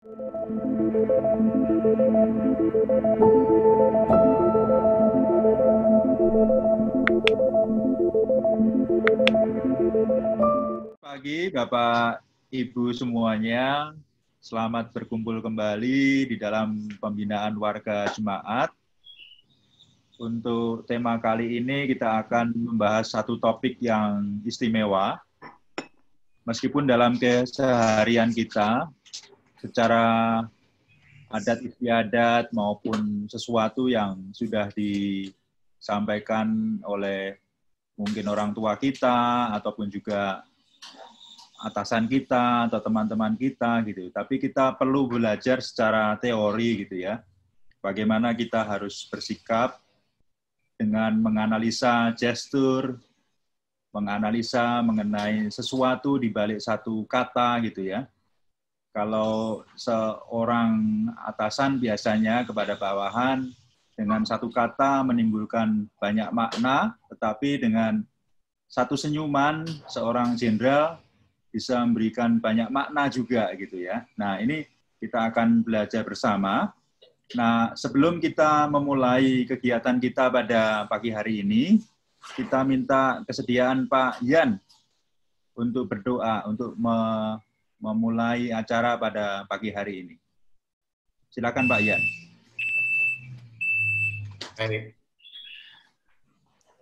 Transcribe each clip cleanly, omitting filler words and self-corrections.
Pagi Bapak Ibu semuanya, selamat berkumpul kembali di dalam pembinaan warga jemaat. Untuk tema kali ini kita akan membahas satu topik yang istimewa. Meskipun dalam keseharian kita, secara adat istiadat maupun sesuatu yang sudah disampaikan oleh mungkin orang tua kita ataupun juga atasan kita atau teman-teman kita gitu. Tapi kita perlu belajar secara teori gitu ya. Bagaimana kita harus bersikap dengan menganalisa gestur, menganalisa mengenai sesuatu di balik satu kata gitu ya. Kalau seorang atasan biasanya kepada bawahan dengan satu kata menimbulkan banyak makna, tetapi dengan satu senyuman seorang jenderal bisa memberikan banyak makna juga gitu ya. Nah, ini kita akan belajar bersama. Nah, sebelum kita memulai kegiatan kita pada pagi hari ini, kita minta kesediaan Pak Yan untuk berdoa, untuk memulai acara pada pagi hari ini. Silakan Pak Yan. Baik.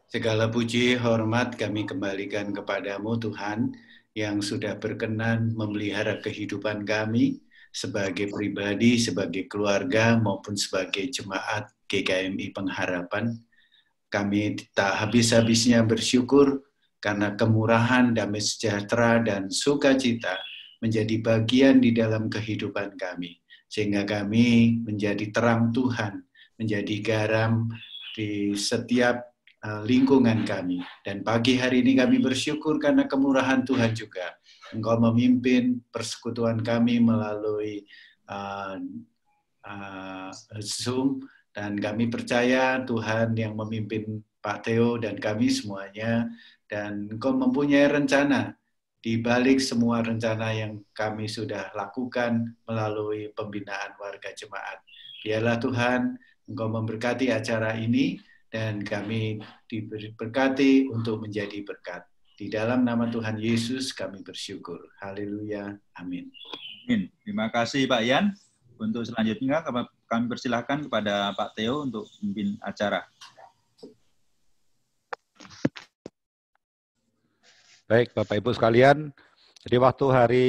Segala puji, hormat kami kembalikan kepadamu Tuhan, yang sudah berkenan memelihara kehidupan kami sebagai pribadi, sebagai keluarga, maupun sebagai jemaat GKMI Pengharapan. Kami tak habis-habisnya bersyukur karena kemurahan, damai sejahtera, dan sukacita menjadi bagian di dalam kehidupan kami. Sehingga kami menjadi terang Tuhan, menjadi garam di setiap lingkungan kami. Dan pagi hari ini kami bersyukur karena kemurahan Tuhan juga. Engkau memimpin persekutuan kami melalui Zoom, dan kami percaya Tuhan yang memimpin Pak Theo dan kami semuanya, dan Engkau mempunyai rencana di balik semua rencana yang kami sudah lakukan melalui pembinaan warga jemaat. Biarlah Tuhan Engkau memberkati acara ini, dan kami diberkati untuk menjadi berkat. Di dalam nama Tuhan Yesus kami bersyukur. Haleluya. Amin. Amin. Terima kasih Pak Yan. Untuk selanjutnya kami persilahkan kepada Pak Theo untuk memimpin acara. Baik Bapak Ibu sekalian, jadi waktu hari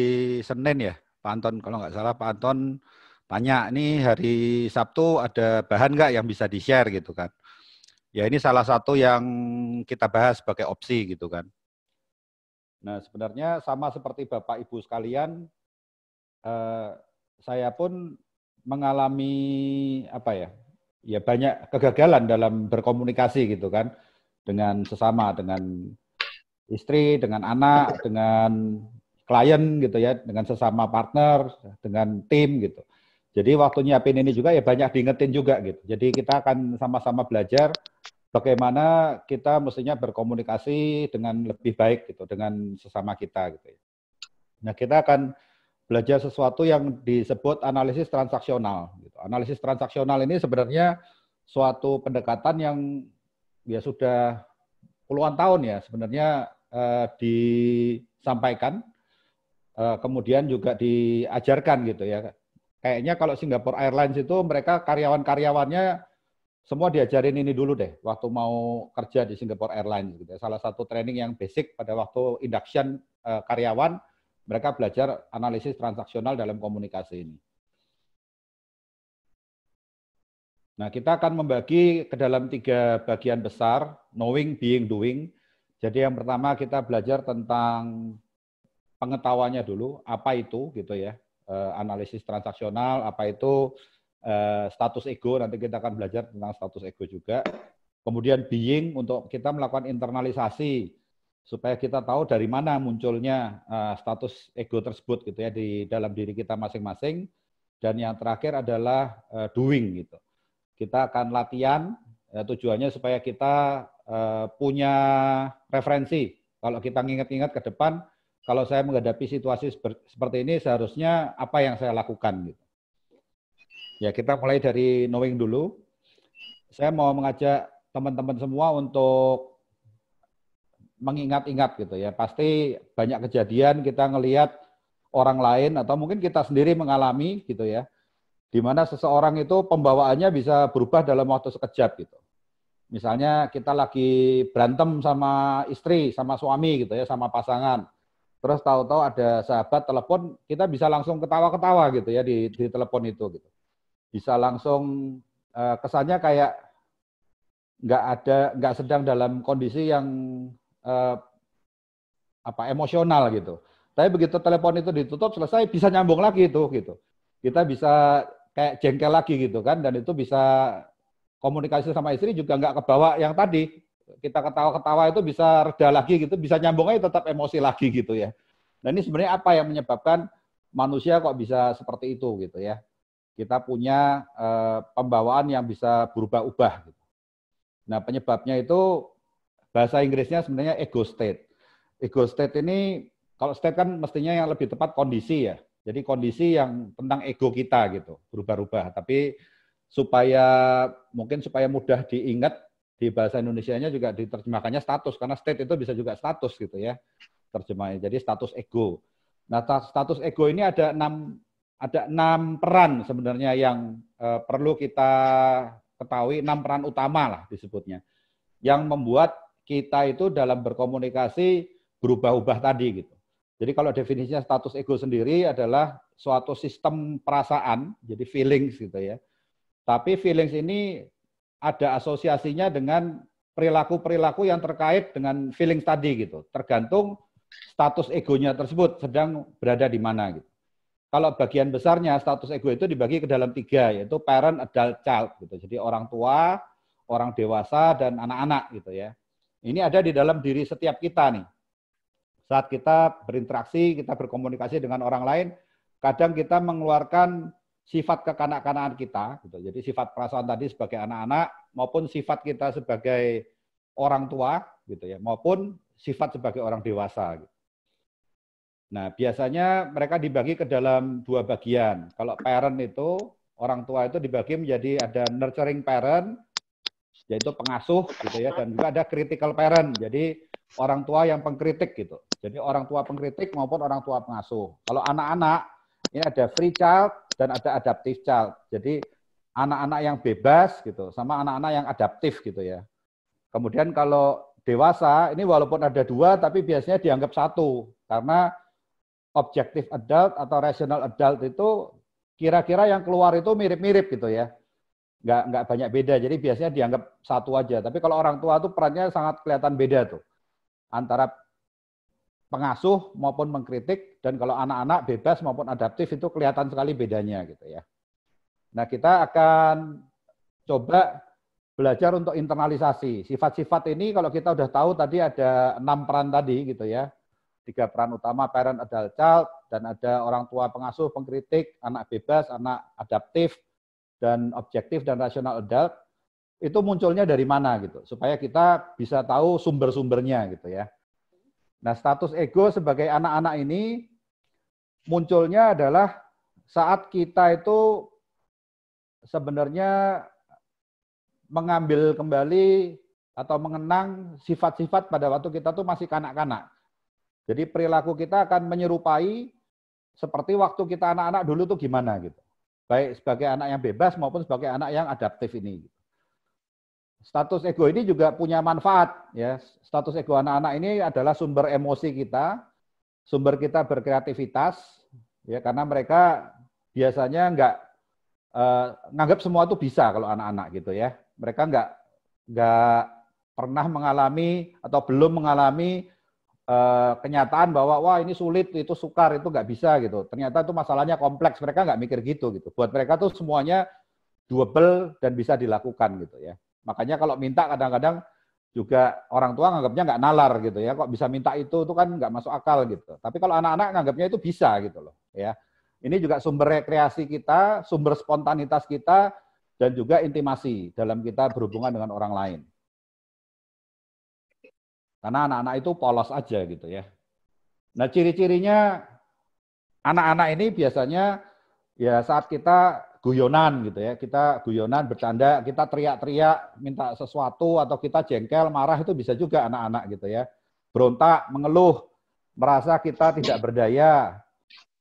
Senin ya, Pak Anton, kalau nggak salah Pak Anton tanya, nih hari Sabtu ada bahan nggak yang bisa di-share gitu kan. Ya ini salah satu yang kita bahas sebagai opsi gitu kan. Nah sebenarnya sama seperti Bapak Ibu sekalian, saya pun mengalami ya banyak kegagalan dalam berkomunikasi gitu kan, dengan sesama, dengan istri, dengan anak, dengan klien gitu ya, dengan sesama partner, dengan tim gitu. Jadi waktu nyiapin ini juga ya banyak diingetin juga gitu. Jadi kita akan sama-sama belajar bagaimana kita mestinya berkomunikasi dengan lebih baik gitu dengan sesama kita gitu ya. Nah, kita akan belajar sesuatu yang disebut analisis transaksional gitu. Analisis transaksional ini sebenarnya suatu pendekatan yang ya sudah puluhan tahun ya sebenarnya disampaikan, kemudian juga diajarkan gitu ya. Kayaknya kalau Singapore Airlines itu mereka karyawan-karyawannya semua diajarin ini dulu deh, waktu mau kerja di Singapore Airlines gitu ya. Salah satu training yang basic pada waktu induction karyawan, mereka belajar analisis transaksional dalam komunikasi ini. Nah, kita akan membagi ke dalam 3 bagian besar, knowing, being, doing. Jadi yang pertama kita belajar tentang pengetahuannya dulu, apa itu gitu ya, analisis transaksional, apa itu status ego, nanti kita akan belajar tentang status ego juga. Kemudian being, untuk kita melakukan internalisasi, supaya kita tahu dari mana munculnya status ego tersebut gitu ya di dalam diri kita masing-masing. Dan yang terakhir adalah doing gitu. Kita akan latihan, tujuannya supaya kita punya referensi. Kalau kita ingat-ingat ke depan, kalau saya menghadapi situasi seperti ini, seharusnya apa yang saya lakukan gitu. Ya, kita mulai dari knowing dulu. Saya mau mengajak teman-teman semua untuk mengingat-ingat gitu ya. Pasti banyak kejadian kita ngelihat orang lain atau mungkin kita sendiri mengalami gitu ya. Di mana seseorang itu pembawaannya bisa berubah dalam waktu sekejap gitu. Misalnya kita lagi berantem sama istri, sama suami gitu ya, sama pasangan. Terus tahu-tahu ada sahabat telepon, kita bisa langsung ketawa-ketawa gitu ya di telepon itu gitu. Bisa langsung kesannya kayak nggak sedang dalam kondisi yang emosional gitu. Tapi begitu telepon itu ditutup selesai bisa nyambung lagi itu gitu. Kita bisa kayak jengkel lagi gitu kan, dan itu bisa komunikasi sama istri juga nggak kebawa yang tadi. Kita ketawa-ketawa itu bisa reda lagi gitu, bisa nyambung aja tetap emosi lagi gitu ya. Nah ini sebenarnya apa yang menyebabkan manusia kok bisa seperti itu gitu ya. Kita punya pembawaan yang bisa berubah-ubah gitu. Nah penyebabnya itu bahasa Inggrisnya sebenarnya ego state. Ego state ini, kalau state kan mestinya yang lebih tepat kondisi ya. Jadi kondisi yang tentang ego kita gitu, berubah-ubah. Tapi supaya mudah diingat, di bahasa Indonesianya juga diterjemahkannya status, karena state itu bisa juga status gitu ya terjemahnya. Jadi status ego. Nah status ego ini ada enam peran sebenarnya yang perlu kita ketahui, 6 peran utama lah disebutnya, yang membuat kita itu dalam berkomunikasi berubah-ubah tadi gitu. Jadi kalau definisinya status ego sendiri adalah suatu sistem perasaan, jadi feelings gitu ya. Tapi feelings ini ada asosiasinya dengan perilaku-perilaku yang terkait dengan feelings tadi gitu. Tergantung status egonya tersebut sedang berada di mana gitu. Kalau bagian besarnya status ego itu dibagi ke dalam 3, yaitu parent, adult, child gitu. Jadi orang tua, orang dewasa, dan anak-anak gitu ya. Ini ada di dalam diri setiap kita nih. Saat kita berinteraksi, kita berkomunikasi dengan orang lain, kadang kita mengeluarkan sifat kekanak-kanakan kita, gitu. Jadi sifat perasaan tadi sebagai anak-anak, maupun sifat kita sebagai orang tua, gitu ya, maupun sifat sebagai orang dewasa. Gitu. Nah, biasanya mereka dibagi ke dalam 2 bagian. Kalau parent itu, orang tua itu dibagi menjadi ada nurturing parent, yaitu pengasuh, gitu ya, dan juga ada critical parent, jadi orang tua yang pengkritik gitu. Jadi orang tua pengkritik maupun orang tua pengasuh. Kalau anak-anak ini ada free child dan ada adaptive child. Jadi anak-anak yang bebas gitu sama anak-anak yang adaptif gitu ya. Kemudian kalau dewasa ini walaupun ada 2 tapi biasanya dianggap 1 karena objective adult atau rational adult itu kira-kira yang keluar itu mirip-mirip gitu ya. Nggak banyak beda, jadi biasanya dianggap 1 aja. Tapi kalau orang tua tuh perannya sangat kelihatan beda tuh antara pengasuh maupun mengkritik, dan kalau anak-anak bebas maupun adaptif itu kelihatan sekali bedanya gitu ya. Nah kita akan coba belajar untuk internalisasi sifat-sifat ini. Kalau kita udah tahu tadi ada 6 peran tadi gitu ya, 3 peran utama, parent, adult, child, dan ada orang tua pengasuh, pengkritik, anak bebas, anak adaptif, dan objektif dan rasional adult, itu munculnya dari mana gitu, supaya kita bisa tahu sumber-sumbernya gitu ya. Nah, status ego sebagai anak-anak ini munculnya adalah saat kita itu sebenarnya mengambil kembali atau mengenang sifat-sifat pada waktu kita tuh masih kanak-kanak. Jadi perilaku kita akan menyerupai seperti waktu kita anak-anak dulu tuh gimana gitu. Baik sebagai anak yang bebas maupun sebagai anak yang adaptif ini. Status ego ini juga punya manfaat ya. Status ego anak-anak ini adalah sumber emosi kita, sumber kita berkreativitas ya, karena mereka biasanya nganggap semua itu bisa kalau anak-anak gitu ya. Mereka nggak pernah mengalami atau belum mengalami kenyataan bahwa wah ini sulit, itu sukar, itu nggak bisa gitu. Ternyata itu masalahnya kompleks, mereka nggak mikir gitu. Buat mereka tuh semuanya doable dan bisa dilakukan gitu ya. Makanya kalau minta kadang-kadang juga orang tua nganggapnya nggak nalar gitu ya. Kok bisa minta itu kan nggak masuk akal gitu. Tapi kalau anak-anak nganggapnya itu bisa gitu loh ya. Ini juga sumber rekreasi kita, sumber spontanitas kita, dan juga intimasi dalam kita berhubungan dengan orang lain. Karena anak-anak itu polos aja gitu ya. Nah ciri-cirinya anak-anak ini biasanya ya saat kita guyonan gitu ya. Kita guyonan, bercanda, kita teriak-teriak, minta sesuatu, atau kita jengkel, marah, itu bisa juga anak-anak gitu ya. Berontak, mengeluh, merasa kita tidak berdaya,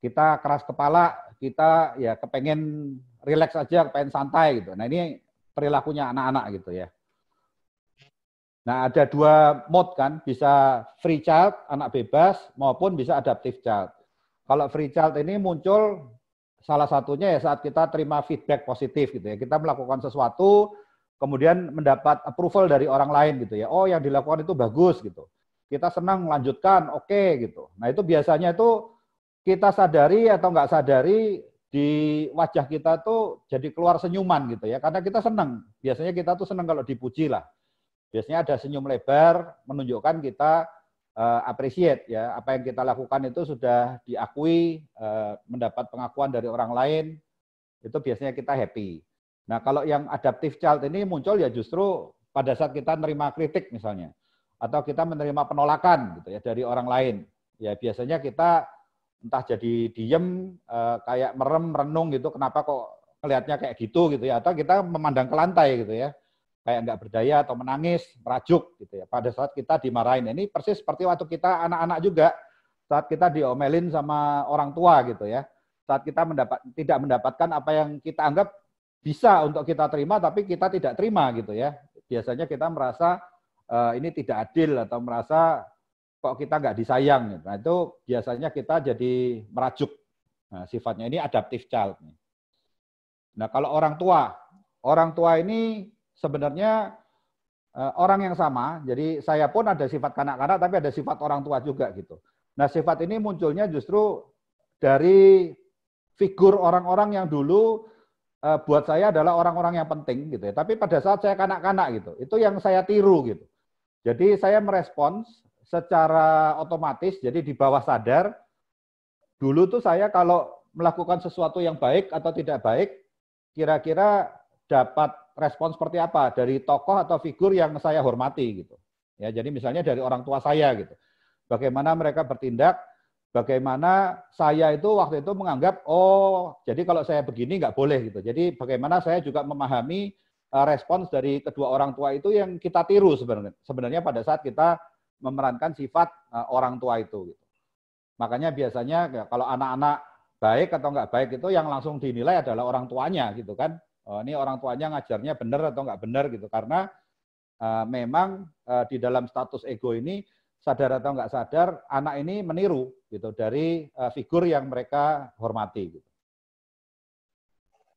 kita keras kepala, kita ya kepengen rileks aja, kepengen santai gitu. Nah ini perilakunya anak-anak gitu ya. Nah ada dua mode kan, bisa free child, anak bebas, maupun bisa adaptive child. Kalau free child ini muncul salah satunya ya saat kita terima feedback positif gitu ya. Kita melakukan sesuatu, kemudian mendapat approval dari orang lain gitu ya. Oh yang dilakukan itu bagus gitu. Kita senang melanjutkan, oke gitu. Nah itu biasanya itu kita sadari atau nggak sadari di wajah kita tuh jadi keluar senyuman gitu ya. Karena kita senang. Biasanya kita tuh senang kalau dipuji lah. Biasanya ada senyum lebar menunjukkan kita appreciate ya. Apa yang kita lakukan itu sudah diakui, mendapat pengakuan dari orang lain. Itu biasanya kita happy. Nah kalau yang adaptive child ini muncul ya justru pada saat kita menerima kritik misalnya. Atau kita menerima penolakan gitu ya dari orang lain. Ya biasanya kita entah jadi diem, kayak merem, merenung gitu, kenapa kok kelihatannya kayak gitu gitu ya, atau kita memandang ke lantai gitu ya, kayak nggak berdaya atau menangis, merajuk gitu ya. Pada saat kita dimarahin, ini persis seperti waktu kita anak-anak juga, saat kita diomelin sama orang tua gitu ya, saat kita tidak mendapatkan apa yang kita anggap bisa untuk kita terima, tapi kita tidak terima gitu ya. Biasanya kita merasa ini tidak adil atau merasa kok kita nggak disayang. Nah itu biasanya kita jadi merajuk. Nah, sifatnya ini adaptive child. Nah kalau orang tua ini sebenarnya orang yang sama. Jadi saya pun ada sifat kanak-kanak, tapi ada sifat orang tua juga gitu. Nah sifat ini munculnya justru dari figur orang-orang yang dulu buat saya adalah orang-orang yang penting gitu ya. Tapi pada saat saya kanak-kanak gitu, itu yang saya tiru gitu. Jadi saya merespons secara otomatis, jadi di bawah sadar, dulu tuh saya kalau melakukan sesuatu yang baik atau tidak baik, kira-kira dapat respons seperti apa dari tokoh atau figur yang saya hormati gitu. Ya, jadi misalnya dari orang tua saya gitu. Bagaimana mereka bertindak, bagaimana saya itu waktu itu menganggap, oh jadi kalau saya begini nggak boleh gitu. Jadi bagaimana saya juga memahami respons dari kedua orang tua itu yang kita tiru sebenarnya pada saat kita memerankan sifat orang tua itu. Gitu. Makanya biasanya ya, kalau anak-anak baik atau nggak baik itu yang langsung dinilai adalah orang tuanya gitu kan. Oh, ini orang tuanya ngajarnya benar atau nggak benar gitu. Karena memang di dalam status ego ini sadar atau nggak sadar anak ini meniru gitu dari figur yang mereka hormati. Gitu.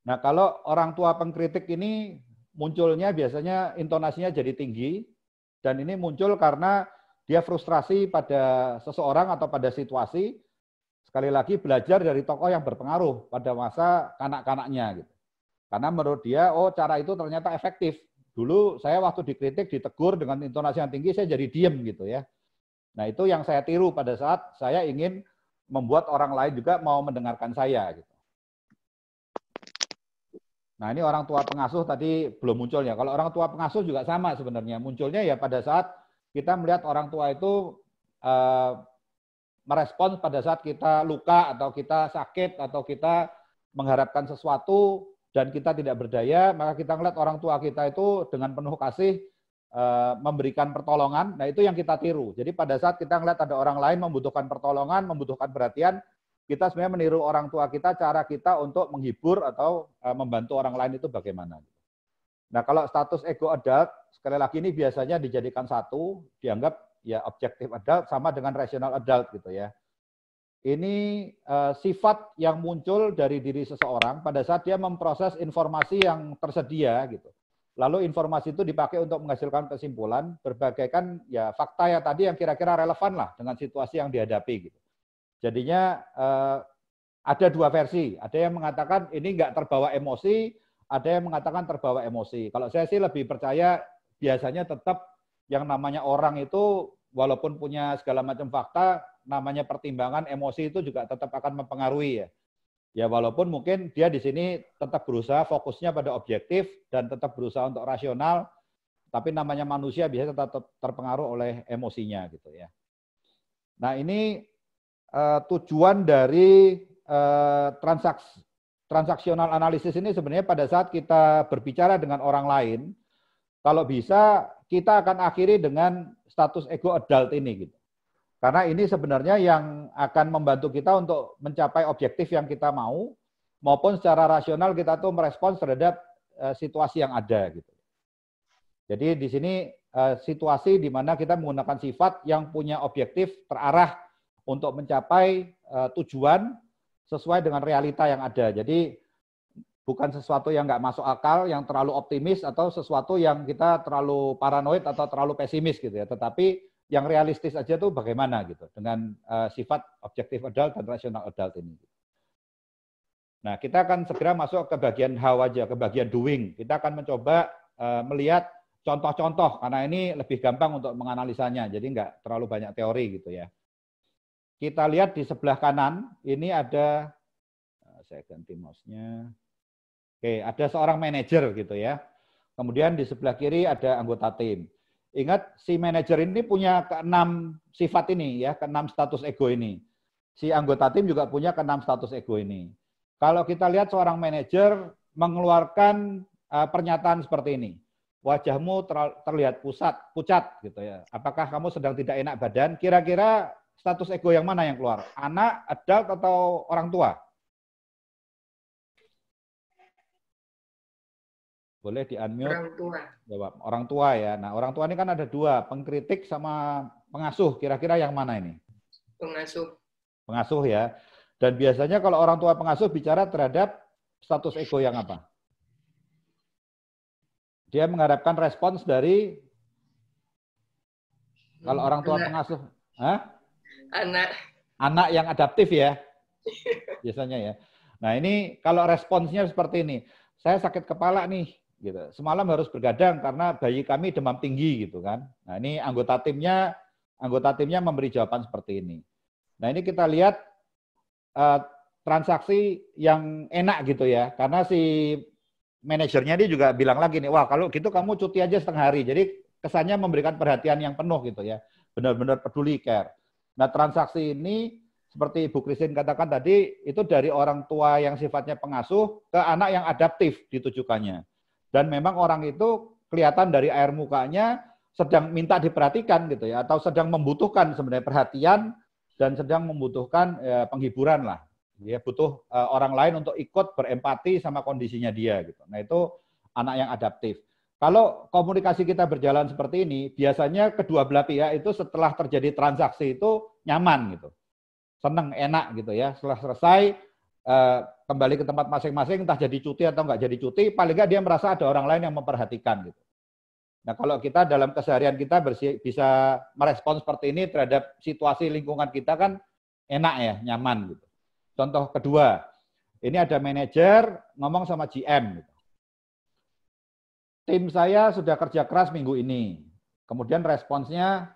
Nah kalau orang tua pengkritik ini munculnya biasanya intonasinya jadi tinggi dan ini muncul karena dia frustrasi pada seseorang atau pada situasi, sekali lagi belajar dari tokoh yang berpengaruh pada masa kanak-kanaknya gitu. Karena menurut dia, oh cara itu ternyata efektif. Dulu saya waktu dikritik, ditegur dengan intonasi yang tinggi, saya jadi diem gitu ya. Nah itu yang saya tiru pada saat saya ingin membuat orang lain juga mau mendengarkan saya gitu. Nah ini orang tua pengasuh tadi belum muncul ya. Kalau orang tua pengasuh juga sama sebenarnya. Munculnya ya pada saat kita melihat orang tua itu merespons pada saat kita luka atau kita sakit atau kita mengharapkan sesuatu dan kita tidak berdaya, maka kita melihat orang tua kita itu dengan penuh kasih memberikan pertolongan. Nah itu yang kita tiru. Jadi pada saat kita melihat ada orang lain membutuhkan pertolongan, membutuhkan perhatian, kita sebenarnya meniru orang tua kita, cara kita untuk menghibur atau membantu orang lain itu bagaimana. Nah kalau status ego adult, sekali lagi ini biasanya dijadikan satu, dianggap ya objektif adult sama dengan rational adult gitu ya. Ini sifat yang muncul dari diri seseorang pada saat dia memproses informasi yang tersedia gitu. Lalu informasi itu dipakai untuk menghasilkan kesimpulan, berbagaikan ya fakta ya tadi yang kira-kira relevan lah dengan situasi yang dihadapi gitu. Jadinya ada dua versi. Ada yang mengatakan ini nggak terbawa emosi, ada yang mengatakan terbawa emosi. Kalau saya sih lebih percaya biasanya tetap yang namanya orang itu walaupun punya segala macam fakta, namanya pertimbangan emosi itu juga tetap akan mempengaruhi ya. Ya walaupun mungkin dia di sini tetap berusaha fokusnya pada objektif dan tetap berusaha untuk rasional, tapi namanya manusia biasanya tetap terpengaruh oleh emosinya gitu ya. Nah ini tujuan dari transaksional analisis ini sebenarnya pada saat kita berbicara dengan orang lain, kalau bisa kita akan akhiri dengan status ego adult ini gitu. Karena ini sebenarnya yang akan membantu kita untuk mencapai objektif yang kita mau, maupun secara rasional kita tuh merespons terhadap situasi yang ada gitu. Jadi di sini situasi di mana kita menggunakan sifat yang punya objektif terarah untuk mencapai tujuan sesuai dengan realita yang ada. Jadi bukan sesuatu yang nggak masuk akal, yang terlalu optimis, atau sesuatu yang kita terlalu paranoid atau terlalu pesimis gitu ya. Tetapi yang realistis aja tuh bagaimana gitu dengan sifat objektif adult dan rasional adult ini. Nah, kita akan segera masuk ke bagian how aja, ke bagian doing. Kita akan mencoba melihat contoh-contoh karena ini lebih gampang untuk menganalisanya. Jadi nggak terlalu banyak teori gitu ya. Kita lihat di sebelah kanan ini ada, saya ganti mouse-nya. Oke, ada seorang manajer gitu ya. Kemudian di sebelah kiri ada anggota tim. Ingat, si manajer ini punya keenam sifat ini ya, keenam status ego ini. Si anggota tim juga punya keenam status ego ini. Kalau kita lihat seorang manajer mengeluarkan pernyataan seperti ini, wajahmu terlihat pucat gitu ya. Apakah kamu sedang tidak enak badan? Kira-kira status ego yang mana yang keluar? Anak, adult, atau orang tua? Boleh di-unmute? Orang tua. Jawab. Orang tua ya. Nah, orang tua ini kan ada dua, pengkritik sama pengasuh. Kira-kira yang mana ini? Pengasuh. Pengasuh ya. Dan biasanya kalau orang tua pengasuh bicara terhadap status ego yang apa? Dia mengharapkan respons dari, kalau orang tua pengasuh, anak yang adaptif ya, biasanya ya. Nah ini kalau responsnya seperti ini, saya sakit kepala nih, gitu. Semalam harus bergadang karena bayi kami demam tinggi gitu kan. Nah ini anggota timnya memberi jawaban seperti ini. Nah ini kita lihat transaksi yang enak gitu ya, karena si manajernya dia juga bilang lagi nih, wah kalau gitu kamu cuti aja setengah hari. Jadi kesannya memberikan perhatian yang penuh gitu ya, benar-benar peduli, care. Nah transaksi ini seperti Ibu Christine katakan tadi, itu dari orang tua yang sifatnya pengasuh ke anak yang adaptif ditujukannya. Dan memang orang itu kelihatan dari air mukanya sedang minta diperhatikan gitu ya, atau sedang membutuhkan sebenarnya perhatian dan sedang membutuhkan penghiburan lah. Dia butuh orang lain untuk ikut berempati sama kondisinya dia gitu. Nah itu anak yang adaptif. Kalau komunikasi kita berjalan seperti ini, biasanya kedua belah pihak itu setelah terjadi transaksi itu nyaman gitu, seneng, enak gitu ya. Setelah selesai kembali ke tempat masing-masing, entah jadi cuti atau nggak jadi cuti, paling nggak dia merasa ada orang lain yang memperhatikan gitu. Nah kalau kita dalam keseharian kita bisa merespons seperti ini terhadap situasi lingkungan kita kan enak ya, nyaman gitu. Contoh kedua, ini ada manajer ngomong sama GM gitu. Tim saya sudah kerja keras minggu ini. Kemudian responsnya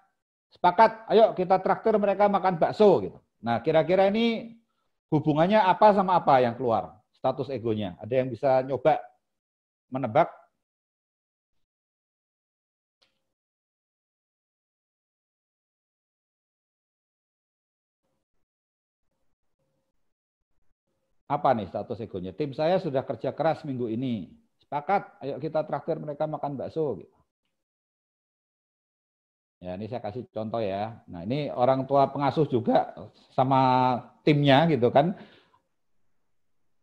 sepakat, ayo kita traktir mereka makan bakso gitu. Nah kira-kira ini hubungannya apa sama apa yang keluar? Status egonya. Ada yang bisa nyoba menebak? Apa nih status egonya? Tim saya sudah kerja keras minggu ini. Sepakat, ayo kita traktir mereka makan bakso. Gitu. Ya, ini saya kasih contoh ya. Nah, ini orang tua pengasuh juga sama timnya gitu kan.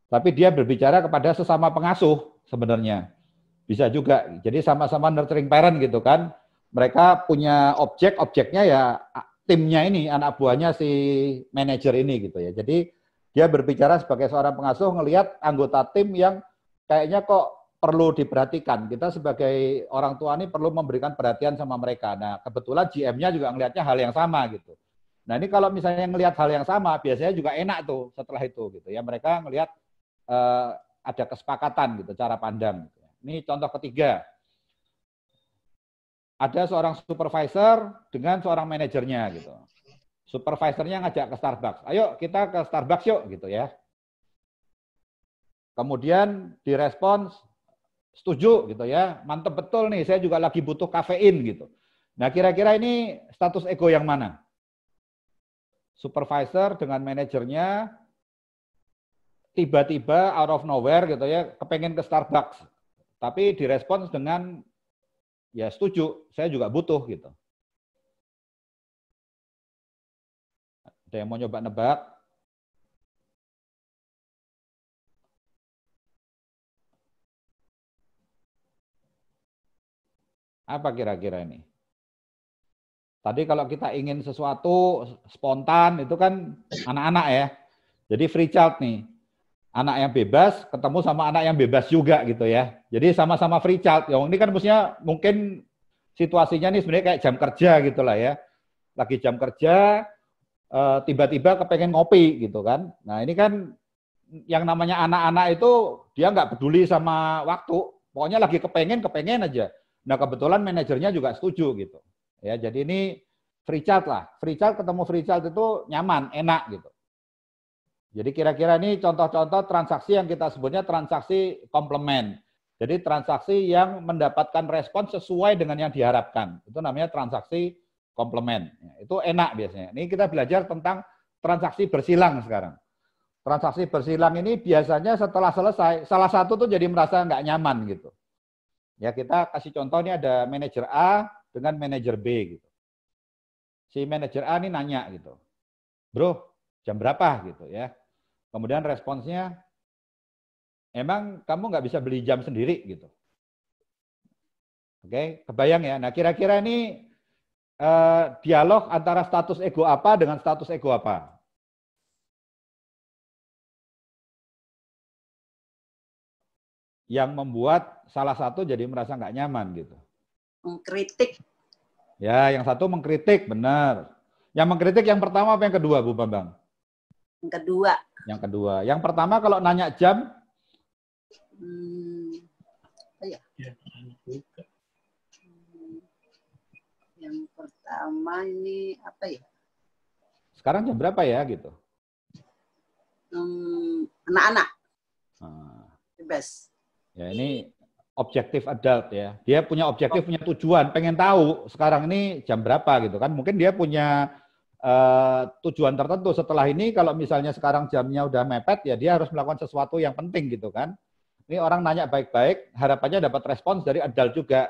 Tapi dia berbicara kepada sesama pengasuh sebenarnya. Bisa juga. Jadi sama-sama nurturing parent gitu kan. Mereka punya objeknya ya timnya ini, anak buahnya si manajer ini gitu ya. Jadi dia berbicara sebagai seorang pengasuh ngelihat anggota tim yang kayaknya kok perlu diperhatikan. Kita sebagai orang tua ini perlu memberikan perhatian sama mereka. Nah, kebetulan GM-nya juga ngelihatnya hal yang sama gitu. Nah, ini kalau misalnya ngelihat hal yang sama, biasanya juga enak tuh setelah itu gitu ya. Mereka ngelihat ada kesepakatan gitu cara pandang. Gitu. Ini contoh ketiga. Ada seorang supervisor dengan seorang manajernya gitu. Supervisornya ngajak ke Starbucks. Ayo kita ke Starbucks yuk gitu ya. Kemudian direspons setuju gitu ya. Mantep betul nih, saya juga lagi butuh kafein gitu. Nah, kira-kira ini status ego yang mana? Supervisor dengan manajernya tiba-tiba out of nowhere gitu ya, kepengen ke Starbucks. Tapi direspons dengan, ya setuju, saya juga butuh gitu. Ada yang mau nyoba nebak? Apa kira-kira ini? Tadi kalau kita ingin sesuatu spontan itu kan anak-anak ya. Jadi free child nih. Anak yang bebas ketemu sama anak yang bebas juga gitu ya. Jadi sama-sama free child. Yang ini kan mungkin situasinya nih sebenarnya kayak jam kerja gitu lah ya. Lagi jam kerja, tiba-tiba kepengen ngopi gitu kan. Nah ini kan yang namanya anak-anak itu dia nggak peduli sama waktu. Pokoknya lagi kepengen aja. Nah kebetulan manajernya juga setuju gitu. Ya, jadi ini free child lah. Free child ketemu free child itu nyaman, enak gitu. Jadi kira-kira ini contoh-contoh transaksi yang kita sebutnya transaksi komplement. Jadi transaksi yang mendapatkan respon sesuai dengan yang diharapkan. Itu namanya transaksi komplement. Itu enak biasanya. Ini kita belajar tentang transaksi bersilang sekarang. Transaksi bersilang ini biasanya setelah selesai, salah satu tuh jadi merasa nggak nyaman gitu. Ya kita kasih contoh ini ada manajer A dengan manajer B gitu. Si manajer A ini nanya gitu, bro jam berapa gitu ya. Kemudian responsnya, emang kamu nggak bisa beli jam sendiri gitu. Oke, kebayang ya. Nah kira-kira ini dialog antara status ego apa dengan status ego apa? Yang membuat salah satu jadi merasa nggak nyaman gitu. Mengkritik. Ya, yang satu mengkritik, benar. Yang mengkritik yang pertama apa yang kedua, Bu Bambang? Yang kedua. Yang kedua. Yang pertama kalau nanya jam? Yang pertama ini apa ya? Sekarang jam berapa ya gitu? Anak-anak. Bebas. Ya ini objektif adult ya. Dia punya objektif, punya tujuan, pengen tahu sekarang ini jam berapa gitu kan. Mungkin dia punya tujuan tertentu. Setelah ini kalau misalnya sekarang jamnya udah mepet ya dia harus melakukan sesuatu yang penting gitu kan. Ini orang nanya baik-baik, harapannya dapat respons dari adult juga.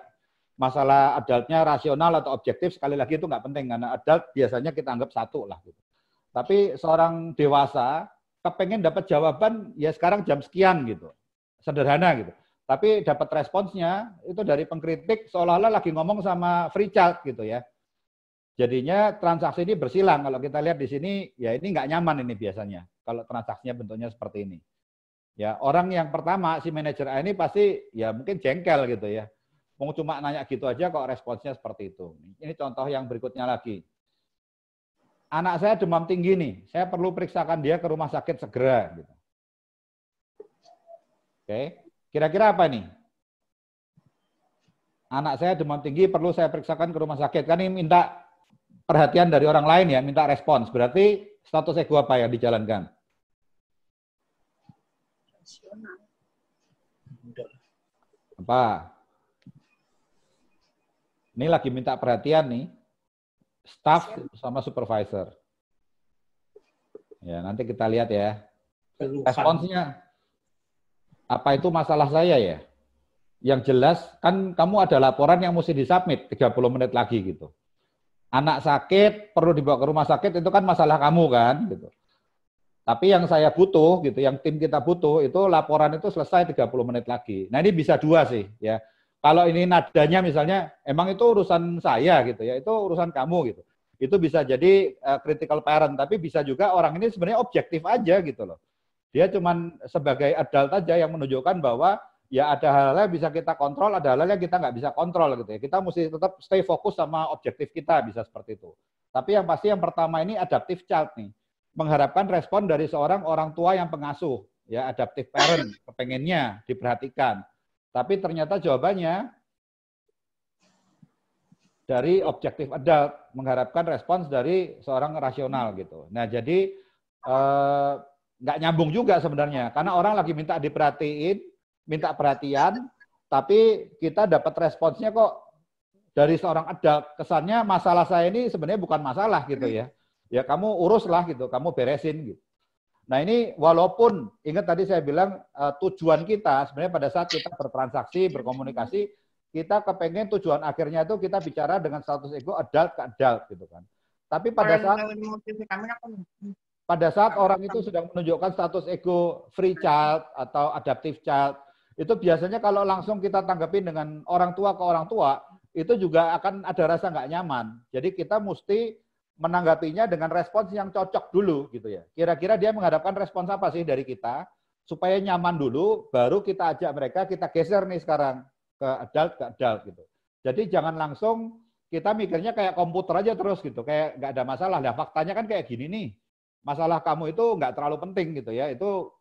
Masalah adultnya rasional atau objektif sekali lagi itu nggak penting karena adult biasanya kita anggap satu lah gitu. Tapi seorang dewasa kepengen dapat jawaban ya sekarang jam sekian gitu. Sederhana gitu. Tapi dapat responsnya itu dari pengkritik seolah-olah lagi ngomong sama free child gitu ya. Jadinya transaksi ini bersilang. Kalau kita lihat di sini, ya ini nggak nyaman ini biasanya. Kalau transaksinya bentuknya seperti ini. Ya orang yang pertama si manajer A ini pasti ya mungkin jengkel gitu ya. Mau cuma nanya gitu aja kok responsnya seperti itu. Ini contoh yang berikutnya lagi. Anak saya demam tinggi nih. Saya perlu periksakan dia ke rumah sakit segera. Gitu. Oke. Kira-kira apa nih? Anak saya demam tinggi, perlu saya periksakan ke rumah sakit. Kan ini minta perhatian dari orang lain ya, minta respons. Berarti status ego apa yang dijalankan? Apa? Ini lagi minta perhatian nih. Staff sama supervisor. Ya, nanti kita lihat ya. Responsnya. Apa itu masalah saya ya? Yang jelas kan kamu ada laporan yang mesti disubmit 30 menit lagi gitu. Anak sakit perlu dibawa ke rumah sakit itu kan masalah kamu kan gitu. Tapi yang saya butuh gitu, yang tim kita butuh itu laporan itu selesai 30 menit lagi. Nah ini bisa dua sih ya. Kalau ini nadanya misalnya emang itu urusan saya gitu ya, itu urusan kamu gitu. Itu bisa jadi critical parent, tapi bisa juga orang ini sebenarnya objektif aja gitu loh. Dia cuman sebagai adult aja yang menunjukkan bahwa ya ada hal-hal yang bisa kita kontrol, ada hal-hal yang kita nggak bisa kontrol gitu ya. Kita mesti tetap stay fokus sama objektif kita, bisa seperti itu. Tapi yang pasti yang pertama ini adaptive child nih. Mengharapkan respon dari seorang orang tua yang pengasuh, ya adaptive parent, kepengennya diperhatikan. Tapi ternyata jawabannya dari objektif adult, mengharapkan respons dari seorang rasional gitu. Nah jadi nggak nyambung juga sebenarnya, karena orang lagi minta diperhatiin, minta perhatian, tapi kita dapat responsnya kok dari seorang adult. Kesannya masalah saya ini sebenarnya bukan masalah gitu ya. Ya kamu uruslah gitu, kamu beresin gitu. Nah ini walaupun, ingat tadi saya bilang tujuan kita sebenarnya pada saat kita bertransaksi, berkomunikasi, kita kepengen tujuan akhirnya itu kita bicara dengan status ego adult ke adult gitu kan. Tapi pada saat orang itu sudah menunjukkan status ego free child atau adaptive child, itu biasanya kalau langsung kita tanggapin dengan orang tua ke orang tua, itu juga akan ada rasa nggak nyaman. Jadi kita mesti menanggapinya dengan respons yang cocok dulu gitu ya. Kira-kira dia menghadapkan respons apa sih dari kita supaya nyaman dulu, baru kita ajak mereka, kita geser nih sekarang ke adult gitu. Jadi jangan langsung kita mikirnya kayak komputer aja terus gitu, kayak nggak ada masalah. Nah faktanya kan kayak gini nih, masalah kamu itu nggak terlalu penting gitu ya, itu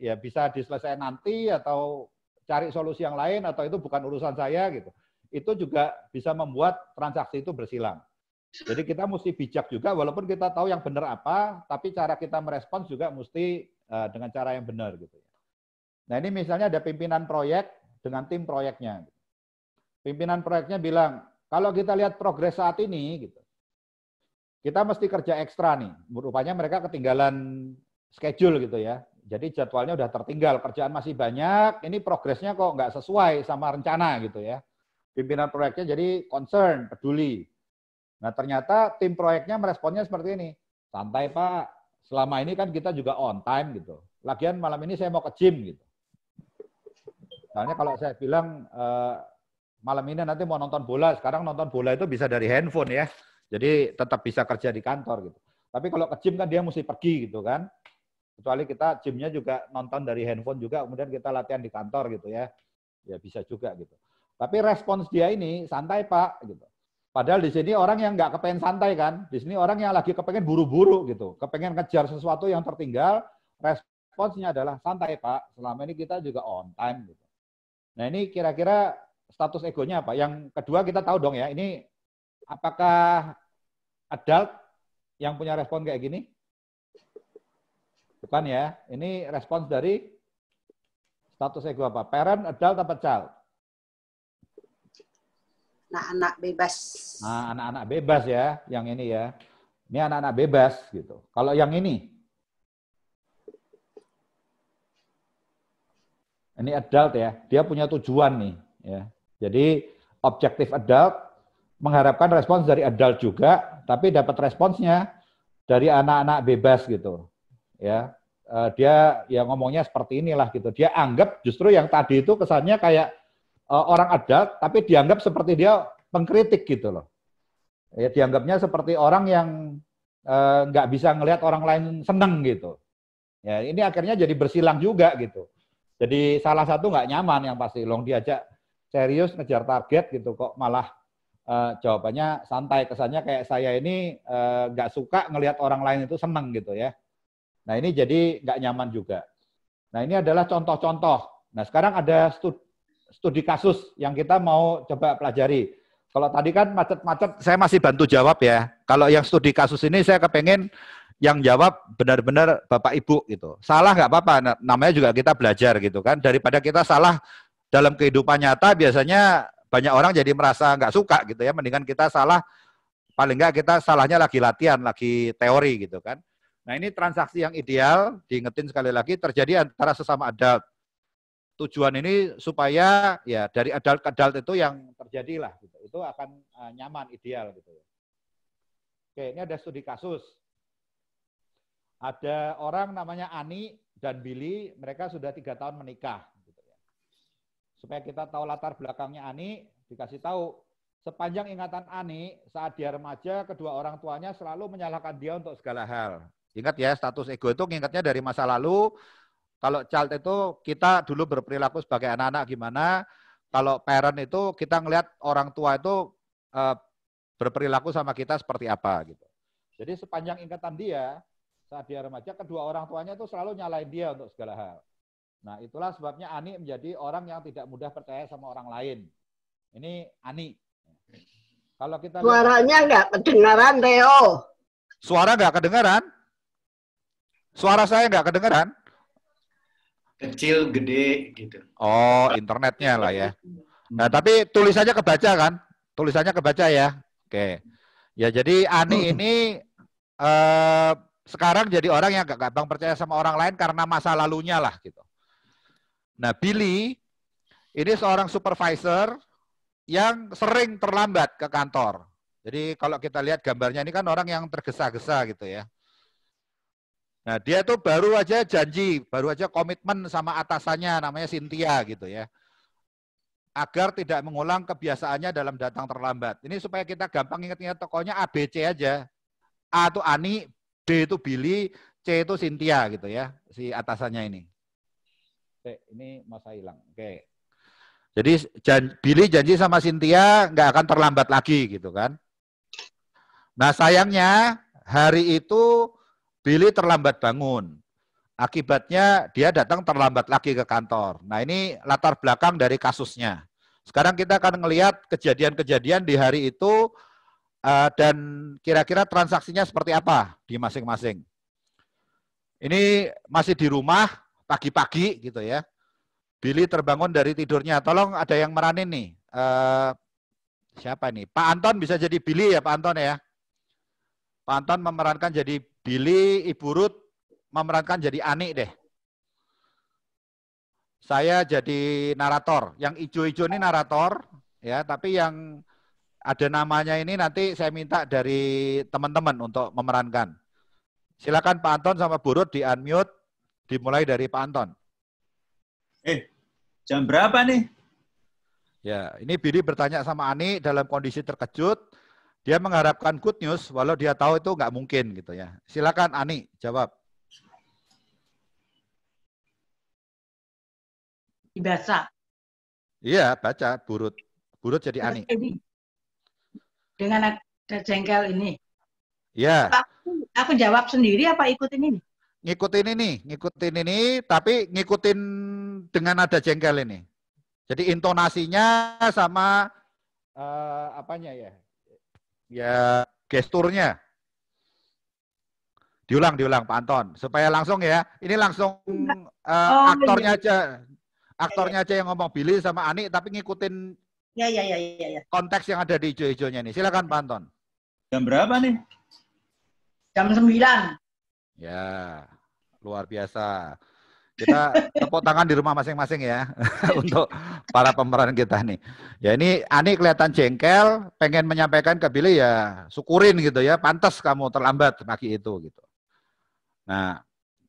ya bisa diselesaikan nanti atau cari solusi yang lain atau itu bukan urusan saya gitu. Itu juga bisa membuat transaksi itu bersilang. Jadi kita mesti bijak juga, walaupun kita tahu yang benar apa, tapi cara kita merespons juga mesti dengan cara yang benar gitu. Nah ini misalnya ada pimpinan proyek dengan tim proyeknya. Pimpinan proyeknya bilang, kalau kita lihat progres saat ini, gitu, kita mesti kerja ekstra nih. Rupanya mereka ketinggalan schedule gitu ya. Jadi jadwalnya udah tertinggal, kerjaan masih banyak, ini progresnya kok nggak sesuai sama rencana gitu ya. Pimpinan proyeknya jadi concern, peduli. Nah ternyata tim proyeknya meresponnya seperti ini. Santai Pak, selama ini kan kita juga on time gitu. Lagian malam ini saya mau ke gym gitu. Soalnya kalau saya bilang malam ini nanti mau nonton bola, sekarang nonton bola itu bisa dari handphone ya. Jadi tetap bisa kerja di kantor gitu. Tapi kalau ke gym kan dia mesti pergi gitu kan. Kecuali kita gymnya juga nonton dari handphone juga, kemudian kita latihan di kantor gitu ya. Ya bisa juga gitu. Tapi respons dia ini santai Pak gitu. Padahal di sini orang yang nggak kepengen santai kan, di sini orang yang lagi kepengen buru-buru gitu, kepengen ngejar sesuatu yang tertinggal, responsnya adalah santai Pak, selama ini kita juga on time gitu. Nah ini kira-kira status egonya apa? Yang kedua kita tahu dong ya, ini apakah adult yang punya respon kayak gini? Bukan ya, ini respons dari status ego apa? Parent, adult, apa child? Anak-anak bebas. Nah, anak-anak bebas ya, yang ini ya. Ini anak-anak bebas gitu. Kalau yang ini adult ya, dia punya tujuan nih ya. Jadi objektif adult mengharapkan respons dari adult juga, tapi dapat responsnya dari anak-anak bebas gitu. Ya. Dia ya ngomongnya seperti inilah gitu. Dia anggap justru yang tadi itu kesannya kayak orang adult, tapi dianggap seperti dia pengkritik gitu loh. Ya, dianggapnya seperti orang yang nggak bisa ngelihat orang lain seneng gitu. Ya, ini akhirnya jadi bersilang juga gitu. Jadi salah satu nggak nyaman yang pasti. Long diajak serius ngejar target gitu kok malah jawabannya santai. Kesannya kayak saya ini nggak suka ngelihat orang lain itu seneng gitu ya. Nah ini jadi nggak nyaman juga. Nah ini adalah contoh-contoh. Nah sekarang ada studi kasus yang kita mau coba pelajari. Kalau tadi kan macet-macet, saya masih bantu jawab ya. Kalau yang studi kasus ini saya kepengen yang jawab benar-benar Bapak Ibu gitu. Salah nggak apa-apa, namanya juga kita belajar gitu kan. Daripada kita salah dalam kehidupan nyata, biasanya banyak orang jadi merasa nggak suka gitu ya. Mendingan kita salah, paling nggak kita salahnya lagi latihan, lagi teori gitu kan. Nah ini transaksi yang ideal, diingetin sekali lagi, terjadi antara sesama adult. Tujuan ini supaya ya dari adult ke adult itu yang terjadilah gitu. Itu akan nyaman, ideal gitu ya. Oke, ini ada studi kasus. Ada orang namanya Ani dan Billy, mereka sudah 3 tahun menikah gitu ya. Supaya kita tahu latar belakangnya Ani, dikasih tahu sepanjang ingatan Ani saat dia remaja, kedua orang tuanya selalu menyalahkan dia untuk segala hal. Ingat ya, status ego itu ingatnya dari masa lalu. Kalau child itu kita dulu berperilaku sebagai anak-anak gimana, kalau parent itu kita ngelihat orang tua itu berperilaku sama kita seperti apa gitu. Jadi sepanjang ingatan dia, saat dia remaja, kedua orang tuanya itu selalu nyalain dia untuk segala hal. Nah itulah sebabnya Ani menjadi orang yang tidak mudah percaya sama orang lain. Ini Ani. Kalau kita Suaranya nggak kedengaran, Theo. Suara nggak kedengaran? Suara saya nggak kedengaran? Kecil, gede, gitu. Oh, internetnya lah ya. Nah, tapi tulisannya kebaca kan? Tulisannya kebaca ya. Oke. Ya, jadi Ani ini sekarang jadi orang yang gak gampang percaya sama orang lain karena masa lalunya lah gitu. Nah, Billy ini seorang supervisor yang sering terlambat ke kantor. Jadi kalau kita lihat gambarnya ini kan orang yang tergesa-gesa gitu ya. Nah, dia tuh baru aja janji, baru aja komitmen sama atasannya namanya Cynthia gitu ya. Agar tidak mengulang kebiasaannya dalam datang terlambat. Ini supaya kita gampang ingat-ingat tokohnya ABC aja. A itu Ani, B itu Billy, C itu Cynthia gitu ya, si atasannya ini. Oke, ini masa hilang. Oke. Jadi Billy janji sama Cynthia nggak akan terlambat lagi gitu kan. Nah, sayangnya hari itu Billy terlambat bangun. Akibatnya dia datang terlambat lagi ke kantor. Nah, ini latar belakang dari kasusnya. Sekarang kita akan melihat kejadian-kejadian di hari itu dan kira-kira transaksinya seperti apa di masing-masing. Ini masih di rumah, pagi-pagi gitu ya. Billy terbangun dari tidurnya. Tolong ada yang meranin nih. Siapa nih? Pak Anton bisa jadi Billy ya Pak Anton ya. Pak Anton memerankan jadi Billy, Ibu Ruth memerankan jadi Ani deh. Saya jadi narator. Yang ijo-ijo ini narator, ya. Tapi yang ada namanya ini nanti saya minta dari teman-teman untuk memerankan. Silakan Pak Anton sama Bu Ruth di-unmute. Dimulai dari Pak Anton. Jam berapa nih? Ya, ini Billy bertanya sama Ani dalam kondisi terkejut. Dia mengharapkan good news, walau dia tahu itu nggak mungkin gitu ya. Silakan Ani jawab. Dibaca. Iya, baca Burut. Burut jadi Ani. Dengan ada jengkel ini. Iya. Aku jawab sendiri apa ikutin ini? Ngikutin ini, tapi ngikutin dengan nada jengkel ini. Jadi intonasinya sama apanya ya? Ya gesturnya. Diulang Pak Anton supaya langsung ya. Ini langsung aktornya aja. Aktornya aja yang ngomong Billy sama Ani tapi ngikutin konteks yang ada di ijo-ijonya nih. Silakan Pak Anton. Jam berapa nih? Jam 9. Ya, luar biasa. Kita tepuk tangan di rumah masing-masing ya untuk para pemeran kita nih. Ya ini Ani kelihatan jengkel, pengen menyampaikan ke Billy ya syukurin gitu ya, pantas kamu terlambat pagi itu gitu. Nah,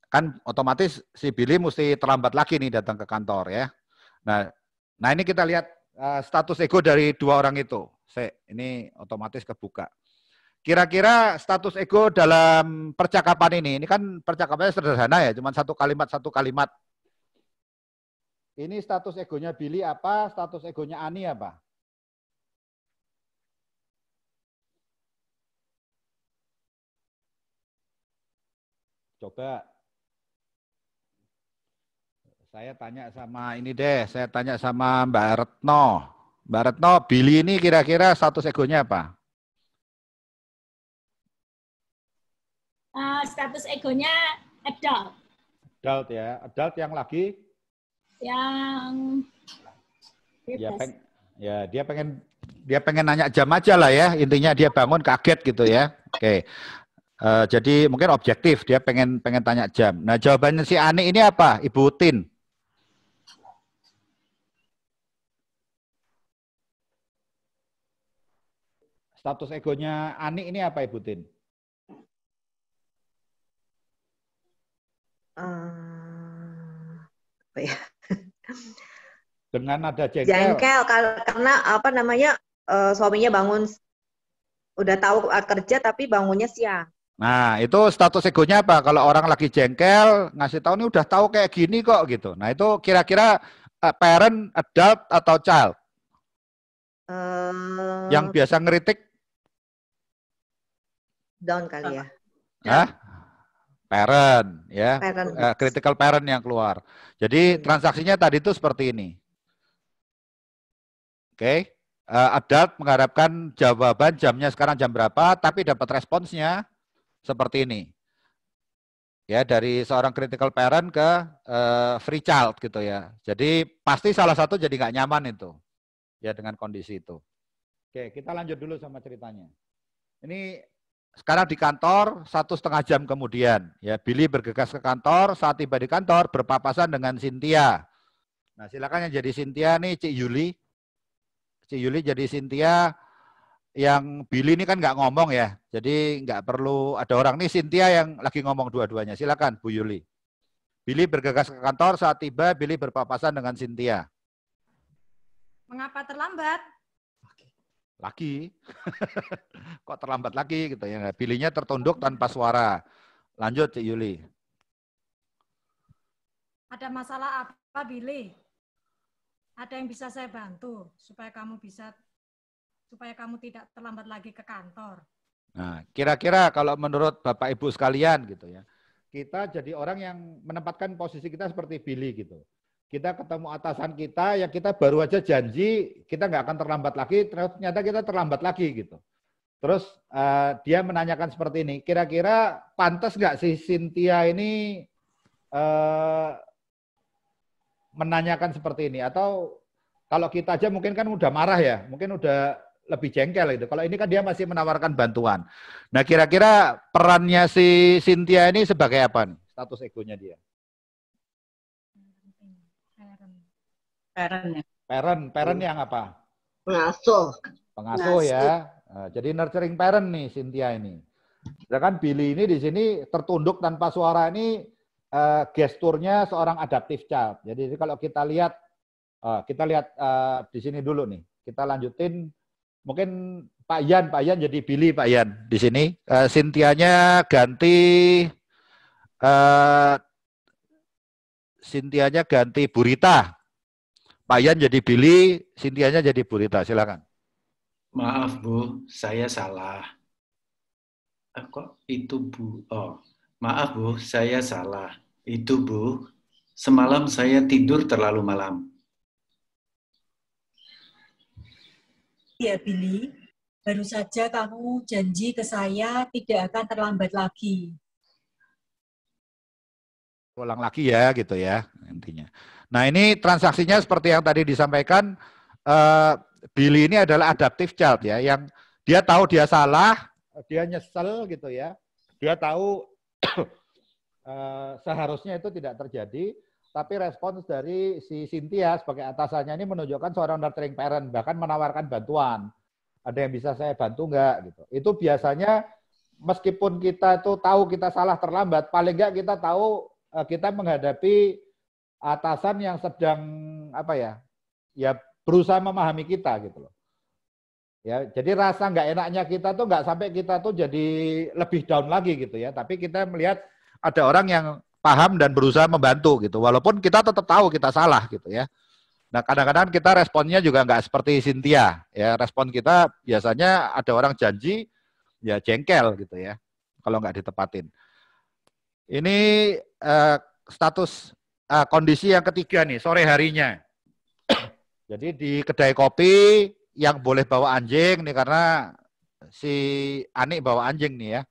kan otomatis si Billy mesti terlambat lagi nih datang ke kantor ya. Nah ini kita lihat status ego dari dua orang itu. Ini otomatis kebuka. Kira-kira status ego dalam percakapan ini kan percakapannya sederhana ya, cuma satu kalimat. Ini status egonya Billy apa, status egonya Ani apa? Coba. Saya tanya sama Mbak Retno. Mbak Retno, Billy ini kira-kira status egonya apa? Status egonya adult. Adult ya. Adult yang lagi? Yang bebas. Dia pengen nanya jam aja lah ya. Intinya dia bangun kaget gitu ya. Oke. Jadi mungkin objektif. Dia pengen tanya jam. Nah jawabannya si Ani ini apa? Ibu Tin. Status egonya Ani ini apa Ibu Tin? Apa ya? Dengan ada jengkel. Jengkel karena apa namanya suaminya bangun udah tahu kerja tapi bangunnya siang. Nah itu status egonya apa? Kalau orang lagi jengkel ngasih tahu ini udah tahu kayak gini kok gitu. Nah itu kira-kira parent, adult atau child? Yang biasa ngeritik? Down kali ya. Hah? Parent ya, Parent. Critical parent yang keluar. Jadi transaksinya tadi itu seperti ini. Oke, adult mengharapkan jawaban jamnya sekarang jam berapa, tapi dapat responsnya seperti ini. Ya dari seorang critical parent ke free child gitu ya. Jadi pasti salah satu jadi nggak nyaman itu, ya dengan kondisi itu. Oke, kita lanjut dulu sama ceritanya. Ini sekarang di kantor 1,5 jam kemudian. Ya, Billy bergegas ke kantor, saat tiba di kantor berpapasan dengan Cynthia. Nah, silakan yang jadi Cynthia nih, Cik Yuli. Cik Yuli jadi Cynthia, yang Billy ini kan nggak ngomong ya, jadi nggak perlu ada orang nih, Cynthia yang lagi ngomong dua-duanya. Silakan Bu Yuli. Billy bergegas ke kantor, saat tiba Billy berpapasan dengan Cynthia. Mengapa terlambat? Lagi. Kok terlambat lagi gitu ya. Billy-nya tertunduk tanpa suara. Lanjut Cik Yuli. Ada masalah apa, Billy? Ada yang bisa saya bantu supaya kamu tidak terlambat lagi ke kantor. Nah, kira-kira kalau menurut Bapak Ibu sekalian gitu ya, kita jadi orang yang menempatkan posisi kita seperti Billy gitu. Kita ketemu atasan kita, yang kita baru aja janji kita nggak akan terlambat lagi, ternyata kita terlambat lagi gitu. Terus dia menanyakan seperti ini, kira-kira pantas nggak sih Cynthia ini menanyakan seperti ini? Atau kalau kita aja mungkin kan udah marah ya, mungkin udah lebih jengkel gitu. Kalau ini kan dia masih menawarkan bantuan. Nah, kira-kira perannya si Cynthia ini sebagai apa nih? Status egonya dia? Parent yang apa? Pengasuh. Pengasuh ya. Nah, jadi nurturing parent nih Cynthia ini. Sedangkan Billy ini di sini tertunduk tanpa suara ini gesturnya seorang adaptive child. Jadi kalau kita lihat di sini dulu nih. Kita lanjutin mungkin Pak Yan jadi Billy Pak Yan di sini. Cynthia-nya ganti Burita. Pak Yan jadi Billy, Cynthia-nya jadi Burita. Silakan. Maaf Bu, saya salah. Kok itu Bu? Oh, maaf Bu, saya salah. Itu Bu, semalam saya tidur terlalu malam. Ya Billy, baru saja kamu janji ke saya tidak akan terlambat lagi. Ulang lagi ya gitu ya intinya. Nah ini transaksinya seperti yang tadi disampaikan, Billy ini adalah adaptive child ya, yang dia tahu dia salah, dia nyesel gitu ya, dia tahu seharusnya itu tidak terjadi, tapi respons dari si Cynthia sebagai atasannya ini menunjukkan seorang nurturing parent, bahkan menawarkan bantuan. Ada yang bisa saya bantu nggak gitu. Itu biasanya meskipun kita itu tahu kita salah terlambat, paling nggak kita tahu kita menghadapi atasan yang sedang ya berusaha memahami kita gitu loh. Ya, jadi rasa nggak enaknya kita tuh nggak sampai kita tuh jadi lebih down lagi gitu ya. Tapi kita melihat ada orang yang paham dan berusaha membantu gitu. Walaupun kita tetap tahu kita salah gitu ya. Nah kadang-kadang kita responnya juga nggak seperti Cynthia. Ya, respon kita biasanya ada orang janji ya jengkel gitu ya. Kalau nggak ditepatin. Ini status kondisi yang ketiga nih, sore harinya. Jadi di kedai kopi yang boleh bawa anjing nih, karena si Anik bawa anjing nih ya.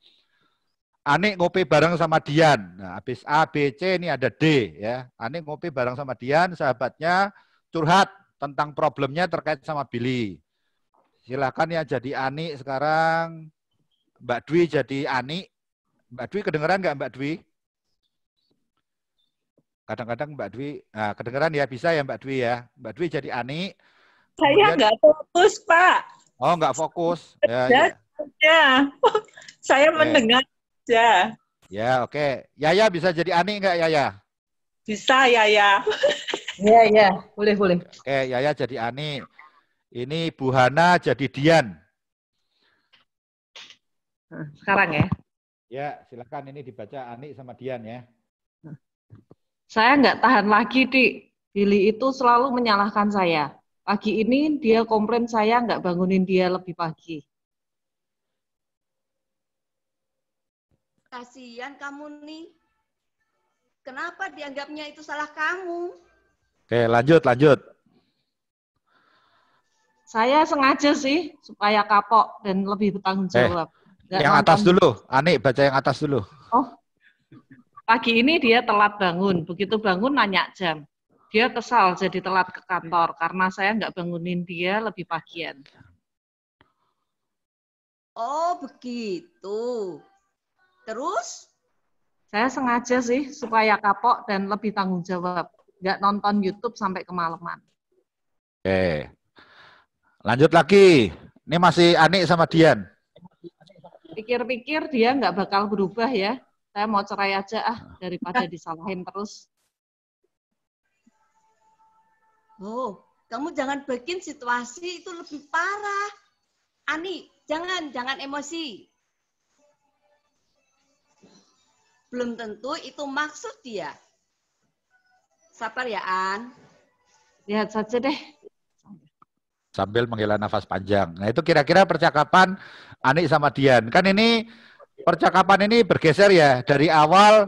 Anik ngopi bareng sama Dian. Nah, habis A, B, C ini ada D ya. Anik ngopi bareng sama Dian, sahabatnya curhat tentang problemnya terkait sama Billy. Silakan ya jadi Anik sekarang. Mbak Dwi jadi Anik. Mbak Dwi kedengeran nggak Mbak Dwi? Kadang-kadang Mbak Dwi, nah kedengeran ya, bisa ya Mbak Dwi ya. Mbak Dwi jadi Ani. Saya nggak fokus, Pak. Oh, nggak fokus. Ya. Saya mendengar aja. Ya, oke. Yaya bisa jadi Ani nggak, Yaya? Bisa, Yaya. Iya, iya. Boleh, boleh. Oke, Yaya jadi Ani. Ini Bu Hana jadi Dian. Sekarang ya? Ya, silakan ini dibaca Ani sama Dian ya. Saya nggak tahan lagi, Dik. Billy itu selalu menyalahkan saya. Pagi ini dia komplain saya nggak bangunin dia lebih pagi. Kasihan kamu nih. Kenapa dianggapnya itu salah kamu? Oke, lanjut. Saya sengaja sih supaya kapok dan lebih bertanggung jawab. Yang atas dulu, Ani baca yang atas dulu. Oh, pagi ini dia telat bangun. Begitu bangun nanya jam. Dia kesal jadi telat ke kantor karena saya nggak bangunin dia lebih pagian. Oh, begitu. Terus? Saya sengaja sih supaya kapok dan lebih tanggung jawab. Nggak nonton YouTube sampai kemalaman. Oke. Lanjut lagi. Ini masih Ani sama Dian. Pikir-pikir dia nggak bakal berubah ya. Saya mau cerai aja daripada disalahin terus. Oh, kamu jangan bikin situasi itu lebih parah. Ani, jangan emosi. Belum tentu itu maksud dia. Sabar ya, An. Lihat saja deh. Sambil menghela nafas panjang. Nah itu kira-kira percakapan Ani sama Dian. Kan ini percakapan ini bergeser ya. Dari awal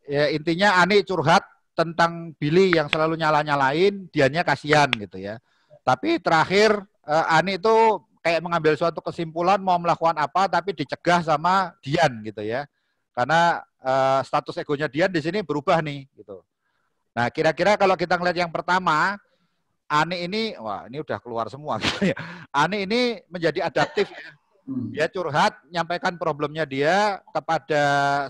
ya intinya Ani curhat tentang Billy yang selalu nyala-nyalain, Diannya kasihan gitu ya. Tapi terakhir Ani itu kayak mengambil suatu kesimpulan mau melakukan apa tapi dicegah sama Dian gitu ya. Karena status egonya Dian di sini berubah nih gitu. Nah, kira-kira kalau kita ngeliat yang pertama, Ani ini, wah ini udah keluar semua gitu ya. Ani ini menjadi adaptif ya. Dia curhat, nyampaikan problemnya dia kepada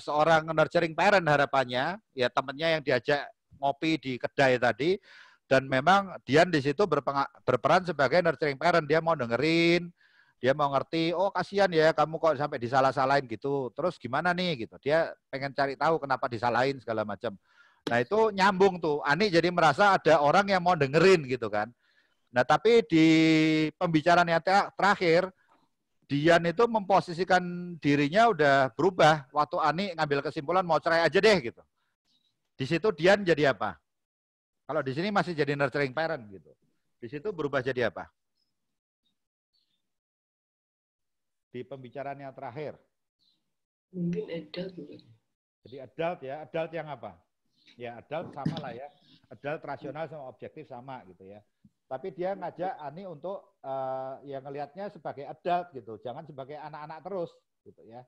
seorang nurturing parent harapannya, ya temannya yang diajak ngopi di kedai tadi, dan memang Dian di situ berperan sebagai nurturing parent. Dia mau dengerin, dia mau ngerti, oh kasihan ya kamu kok sampai disalah-salahin gitu. Terus gimana nih gitu. Dia pengen cari tahu kenapa disalahin segala macam. Nah itu nyambung tuh. Ani jadi merasa ada orang yang mau dengerin gitu kan. Nah tapi di pembicaraan yang terakhir, Dian itu memposisikan dirinya udah berubah. Waktu Ani ngambil kesimpulan mau cerai aja deh gitu. Di situ Dian jadi apa? Kalau di sini masih jadi nurturing parent gitu. Di situ berubah jadi apa? Di pembicaraan yang terakhir. Mungkin adult. Jadi adult ya. Adult yang apa? Ya adult sama lah ya. Adult rasional sama objektif sama gitu ya. Tapi dia ngajak Ani untuk yang ngelihatnya sebagai adult gitu. Jangan sebagai anak-anak terus gitu ya.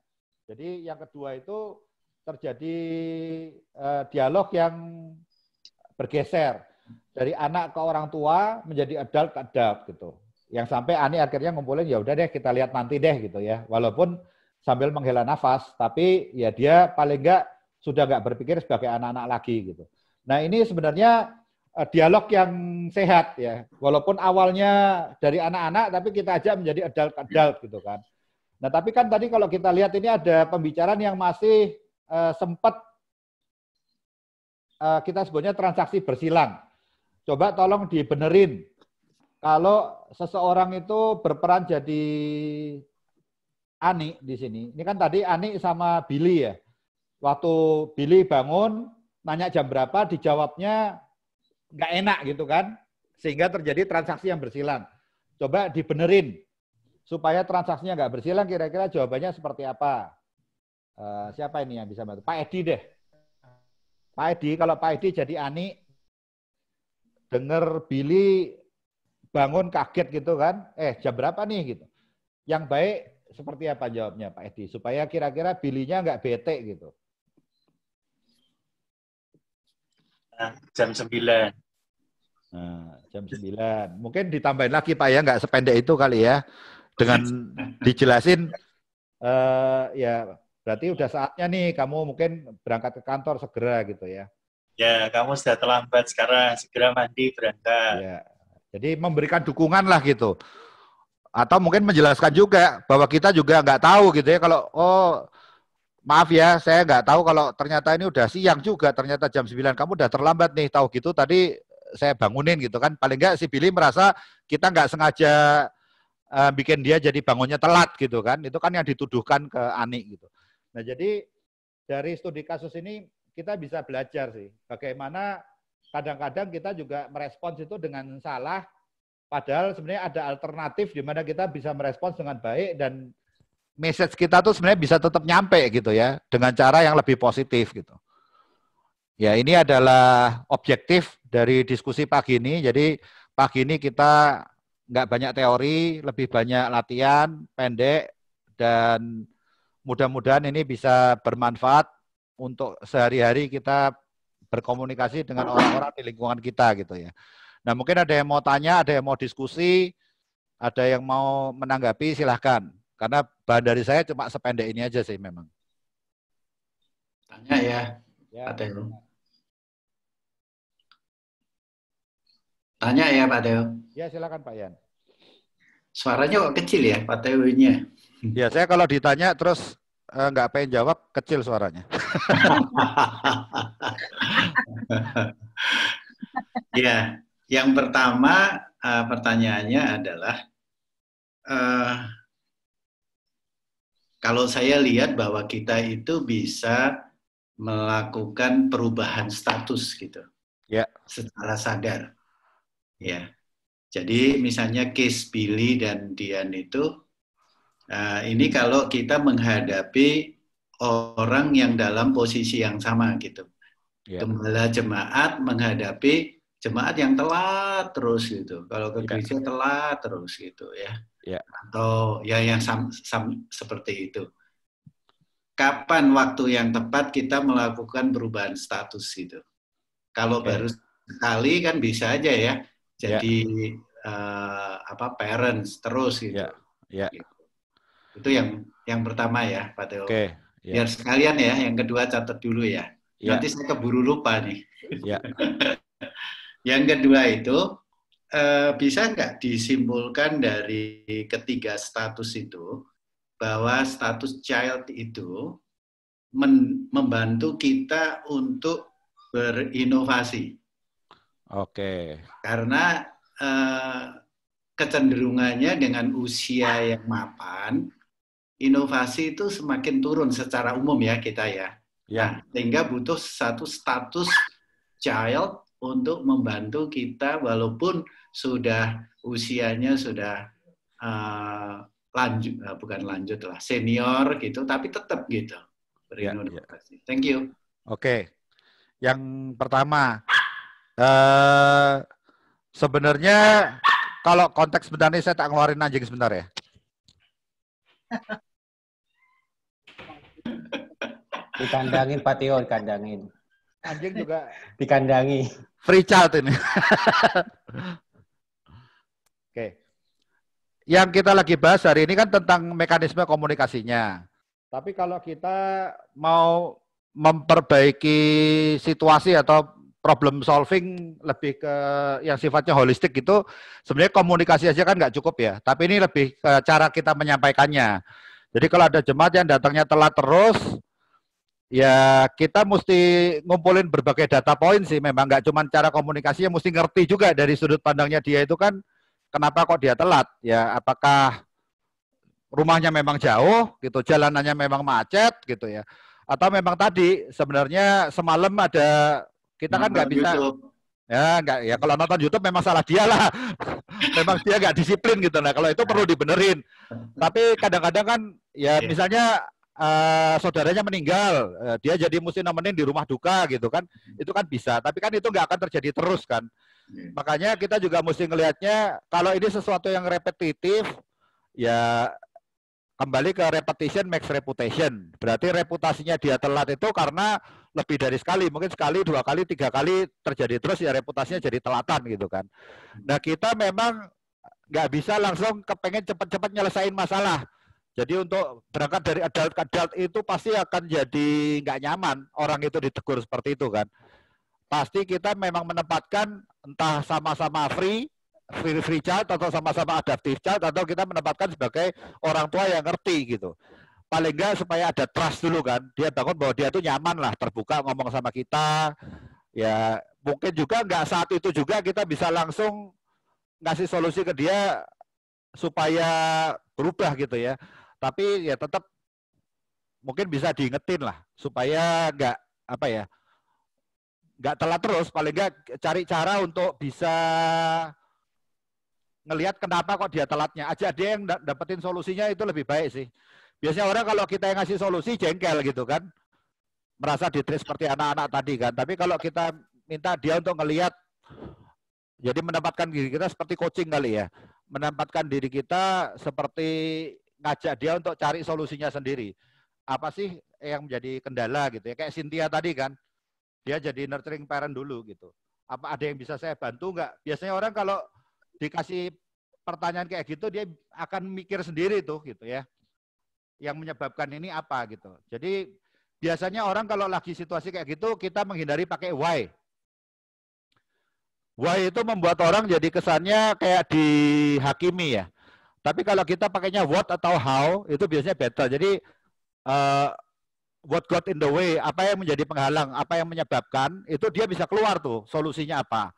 Jadi yang kedua itu terjadi dialog yang bergeser dari anak ke orang tua menjadi adult ke adult gitu. Yang sampai Ani akhirnya ngumpulin ya udah deh kita lihat nanti deh gitu ya. Walaupun sambil menghela nafas, tapi ya dia paling enggak sudah nggak berpikir sebagai anak-anak lagi gitu. Nah ini sebenarnya dialog yang sehat ya. Walaupun awalnya dari anak-anak, tapi kita ajak menjadi adult gitu kan. Nah tapi kan tadi kalau kita lihat ini ada pembicaraan yang masih sempat kita sebutnya transaksi bersilang. Coba tolong dibenerin. Kalau seseorang itu berperan jadi Ani di sini. Ini kan tadi Ani sama Billy ya. Waktu Billy bangun, nanya jam berapa, dijawabnya nggak enak gitu kan. Sehingga terjadi transaksi yang bersilang. Coba dibenerin. Supaya transaksinya nggak bersilang, kira-kira jawabannya seperti apa? Siapa ini yang bisa bantu? Pak Edi deh. Pak Edi, kalau Pak Edi jadi Ani, denger Billy bangun kaget gitu kan. Jam berapa nih gitu. Yang baik seperti apa jawabnya Pak Edi? Supaya kira-kira Billy-nya nggak bete gitu. Jam 9. Nah, jam 9. Mungkin ditambahin lagi Pak ya, nggak sependek itu kali ya. Dengan dijelasin, ya berarti udah saatnya nih kamu mungkin berangkat ke kantor segera gitu ya. Ya, kamu sudah terlambat sekarang, segera mandi berangkat. Ya. Jadi memberikan dukungan lah gitu. Atau mungkin menjelaskan juga bahwa kita juga nggak tahu gitu ya kalau maaf ya, saya nggak tahu kalau ternyata ini udah siang juga, ternyata jam 9, kamu udah terlambat nih, tahu gitu tadi saya bangunin gitu kan. Paling nggak si Billy merasa kita nggak sengaja bikin dia jadi bangunnya telat gitu kan. Itu kan yang dituduhkan ke Ani gitu. Nah jadi dari studi kasus ini kita bisa belajar sih bagaimana kadang-kadang kita juga merespons itu dengan salah, padahal sebenarnya ada alternatif di mana kita bisa merespons dengan baik dan message kita tuh sebenarnya bisa tetap nyampe gitu ya, dengan cara yang lebih positif gitu. Ya ini adalah objektif dari diskusi pagi ini. Jadi pagi ini kita nggak banyak teori, lebih banyak latihan pendek, dan mudah-mudahan ini bisa bermanfaat untuk sehari-hari kita berkomunikasi dengan orang-orang di lingkungan kita gitu ya. Nah mungkin ada yang mau tanya, ada yang mau diskusi, ada yang mau menanggapi, silahkan. Karena bahan dari saya cuma sependek ini aja sih memang. Tanya ya, Pak Teo. Tanya ya Pak Teo. Ya silakan Pak Yan. Suaranya kok kecil ya Pak Teo-nya? Ya saya kalau ditanya terus nggak pengen jawab, kecil suaranya. Ya, yang pertama pertanyaannya adalah kalau saya lihat bahwa kita itu bisa melakukan perubahan status gitu, ya, secara sadar, ya. Jadi misalnya case Billy dan Dian itu, ini kalau kita menghadapi orang yang dalam posisi yang sama gitu, gembala jemaat menghadapi jemaat yang telat terus gitu, kalau ke gereja telat terus gitu ya, atau ya yang seperti itu. Kapan waktu yang tepat kita melakukan perubahan status gitu? Kalau baru sekali kan bisa aja ya, jadi parents terus gitu. Itu yang pertama ya, Pak Teo. Biar sekalian ya, yang kedua catat dulu ya. Nanti saya keburu lupa nih. Yang kedua itu bisa nggak disimpulkan dari ketiga status itu bahwa status child itu membantu kita untuk berinovasi. Karena kecenderungannya dengan usia yang mapan, inovasi itu semakin turun secara umum ya kita ya. Nah, sehingga butuh satu status child untuk membantu kita walaupun sudah usianya sudah senior gitu, tapi tetap gitu berinovasi. Thank you. Yang pertama, sebenarnya kalau konteks sebentar ini saya tak ngeluarin anjing sebentar ya. Dikandangin Pak Teo, dikandangin. Anjing juga dikandangi. Free child ini. Yang kita lagi bahas hari ini kan tentang mekanisme komunikasinya. Tapi kalau kita mau memperbaiki situasi atau problem solving lebih ke yang sifatnya holistik itu, sebenarnya komunikasi aja kan nggak cukup ya. Tapi ini lebih ke cara kita menyampaikannya. Jadi kalau ada jemaat yang datangnya telat terus, ya kita mesti ngumpulin berbagai data point sih. Memang nggak cuma cara komunikasinya, mesti ngerti juga dari sudut pandangnya dia itu kan, kenapa kok dia telat? Ya, apakah rumahnya memang jauh, gitu, jalanannya memang macet, gitu ya? Atau memang tadi sebenarnya semalam ada kita kan nggak bisa, ya kalau nonton YouTube memang salah dia lah, memang dia nggak disiplin gitu. Nah kalau itu perlu dibenerin. Tapi kadang-kadang kan, ya misalnya saudaranya meninggal, dia jadi mesti nemenin di rumah duka gitu kan, itu kan bisa. Tapi kan itu nggak akan terjadi terus kan. Makanya kita juga mesti ngelihatnya, kalau ini sesuatu yang repetitif, ya kembali ke repetition makes reputation. Berarti reputasinya dia telat itu karena lebih dari sekali, mungkin sekali, 2 kali, 3 kali terjadi terus, ya reputasinya jadi telatan gitu kan. Nah kita memang nggak bisa langsung kepengen cepat-cepat nyelesain masalah. Jadi untuk berangkat dari adult ke adult itu pasti akan jadi nggak nyaman orang itu ditegur seperti itu kan. Pasti kita memang menempatkan entah sama-sama free child atau sama-sama adaptive child, atau kita menempatkan sebagai orang tua yang ngerti gitu. Paling enggak supaya ada trust dulu kan. Dia bangun bahwa dia tuh nyaman lah, terbuka ngomong sama kita. Ya mungkin juga nggak saat itu juga kita bisa langsung ngasih solusi ke dia supaya berubah gitu ya. Tapi ya tetap mungkin bisa diingetin lah supaya nggak telat terus. Paling nggak cari cara untuk bisa ngelihat kenapa kok dia telatnya. Aja dia yang dapetin solusinya itu lebih baik sih. Biasanya orang kalau kita yang ngasih solusi jengkel gitu kan, merasa ditreat seperti anak-anak tadi kan. Tapi kalau kita minta dia untuk ngelihat, jadi menempatkan diri kita seperti coaching kali ya, menempatkan diri kita seperti ngajak dia untuk cari solusinya sendiri. Apa sih yang menjadi kendala gitu ya? Kayak Cynthia tadi kan, dia jadi nurturing parent dulu gitu. Apa ada yang bisa saya bantu nggak? Biasanya orang kalau dikasih pertanyaan kayak gitu dia akan mikir sendiri tuh gitu ya. yang menyebabkan ini apa gitu. Jadi biasanya orang kalau lagi situasi kayak gitu, kita menghindari pakai why. Why itu membuat orang jadi kesannya kayak dihakimi ya. Tapi kalau kita pakainya what atau how, itu biasanya better. Jadi what got in the way, apa yang menjadi penghalang, apa yang menyebabkan, itu dia bisa keluar tuh solusinya apa.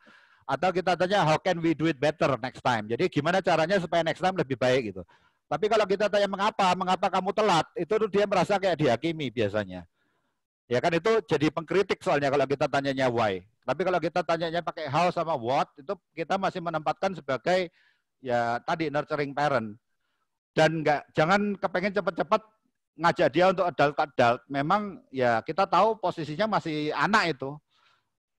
Atau kita tanya how can we do it better next time. Jadi gimana caranya supaya next time lebih baik gitu. Tapi kalau kita tanya mengapa kamu telat, itu tuh dia merasa kayak dihakimi biasanya. Ya kan itu jadi pengkritik soalnya kalau kita tanyanya why. Tapi kalau kita tanyanya pakai how sama what, itu kita masih menempatkan sebagai ya tadi nurturing parent. Dan jangan kepengen cepat-cepat ngajak dia untuk adult. Memang ya kita tahu posisinya masih anak itu.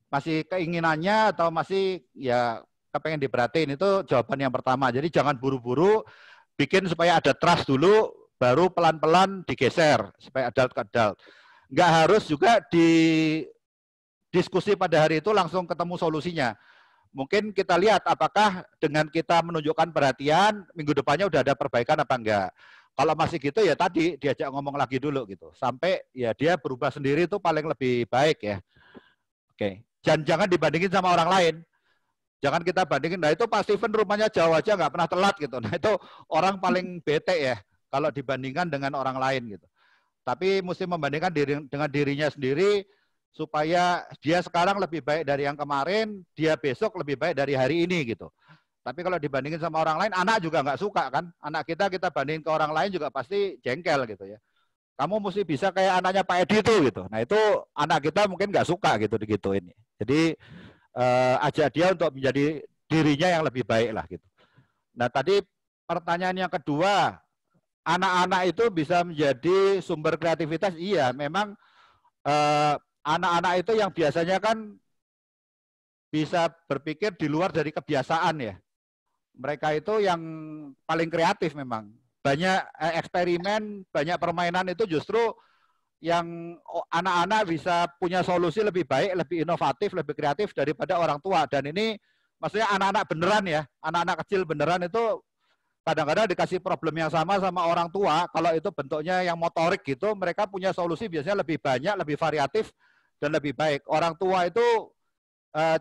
Masih keinginannya atau masih ya kepengen diperhatiin, itu jawaban yang pertama. Jadi jangan buru-buru bikin supaya ada trust dulu, baru pelan-pelan digeser supaya adult ke adult. Nggak harus juga di diskusi pada hari itu langsung ketemu solusinya. Mungkin kita lihat apakah dengan kita menunjukkan perhatian, minggu depannya udah ada perbaikan apa enggak. Kalau masih gitu ya tadi diajak ngomong lagi dulu gitu. Sampai ya dia berubah sendiri itu paling lebih baik ya. Oke. Jangan dibandingin sama orang lain. Jangan kita bandingin, nah itu Pak Steven rumahnya jauh aja nggak pernah telat gitu. Nah itu orang paling bete ya kalau dibandingkan dengan orang lain gitu. Tapi mesti membandingkan dengan dirinya sendiri, supaya dia sekarang lebih baik dari yang kemarin, dia besok lebih baik dari hari ini gitu. Tapi kalau dibandingin sama orang lain, anak juga nggak suka kan. Anak kita bandingin ke orang lain juga pasti jengkel gitu ya. Kamu mesti bisa kayak anaknya Pak Edi tuh gitu. Nah itu anak kita mungkin nggak suka gitu digituin. Jadi ajak dia untuk menjadi dirinya yang lebih baik lah gitu. Nah tadi pertanyaan yang kedua, anak-anak itu bisa menjadi sumber kreativitas. Iya, memang anak-anak itu yang biasanya kan bisa berpikir di luar dari kebiasaan ya. Mereka itu yang paling kreatif memang. Banyak eksperimen, banyak permainan itu justru yang anak-anak bisa punya solusi lebih baik, lebih inovatif, lebih kreatif daripada orang tua. Dan ini maksudnya anak-anak beneran ya, anak-anak kecil beneran itu kadang-kadang dikasih problem yang sama orang tua, kalau itu bentuknya yang motorik gitu, mereka punya solusi biasanya lebih banyak, lebih variatif, dan lebih baik. Orang tua itu